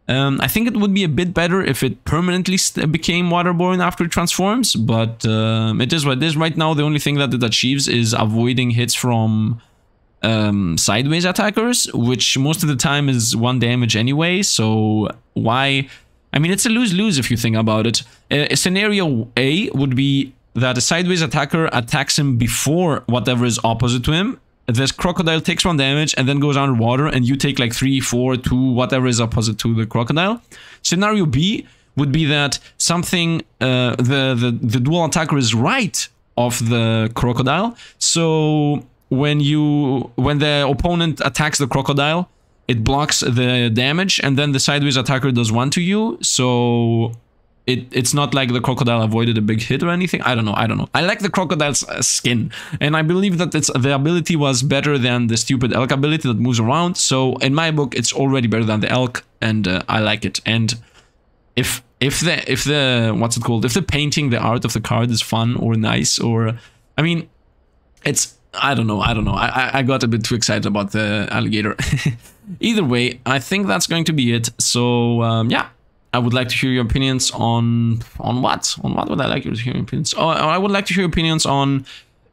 I think it would be a bit better if it permanently became waterborne after it transforms, but it is what it is. Right now, the only thing that it achieves is avoiding hits from sideways attackers, which most of the time is 1 damage anyway, so why? I mean, it's a lose-lose if you think about it. Scenario A would be that a sideways attacker attacks him before whatever is opposite to him. This crocodile takes 1 damage and then goes underwater, and you take like 3, 4, 2, whatever is opposite to the crocodile. Scenario B would be that something, the dual attacker is right of the crocodile. So when the opponent attacks the crocodile, it blocks the damage, and then the sideways attacker does 1 to you. So it's not like the crocodile avoided a big hit or anything. I don't know. I like the crocodile's skin, and I believe that the ability was better than the stupid elk ability that moves around. So in my book, it's already better than the elk, and I like it. And if the what's it called? If the painting, the art of the card is fun or nice, or I mean, it's I don't know. I got a bit too excited about the alligator. Either way, I think that's going to be it. So yeah. I would like to hear your opinions on what? On what would I like you to hear your opinions? Oh, I would like to hear your opinions on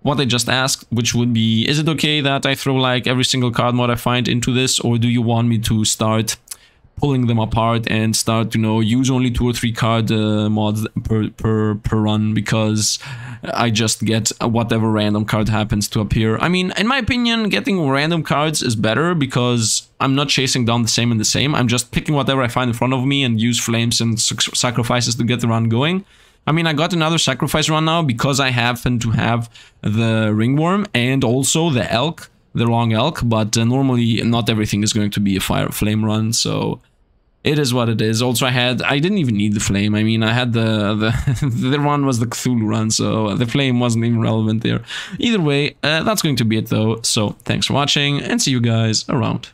what I just asked, which would be, is it okay that I throw like every single card mod I find into this, or do you want me to start pulling them apart and start, you know, use only 2 or 3 card mods per run, because I just get whatever random card happens to appear. I mean, in my opinion, getting random cards is better because I'm not chasing down the same and the same. I'm just picking whatever I find in front of me and use flames and sacrifices to get the run going. I mean, I got another sacrifice run now because I happen to have the ringworm and also the elk the long elk, but normally not everything is going to be a flame run, so it is what it is. Also, I didn't even need the flame. I mean, I had the run was the Cthulhu run, so the flame wasn't even relevant there. Either way, that's going to be it though. So thanks for watching, and see you guys around.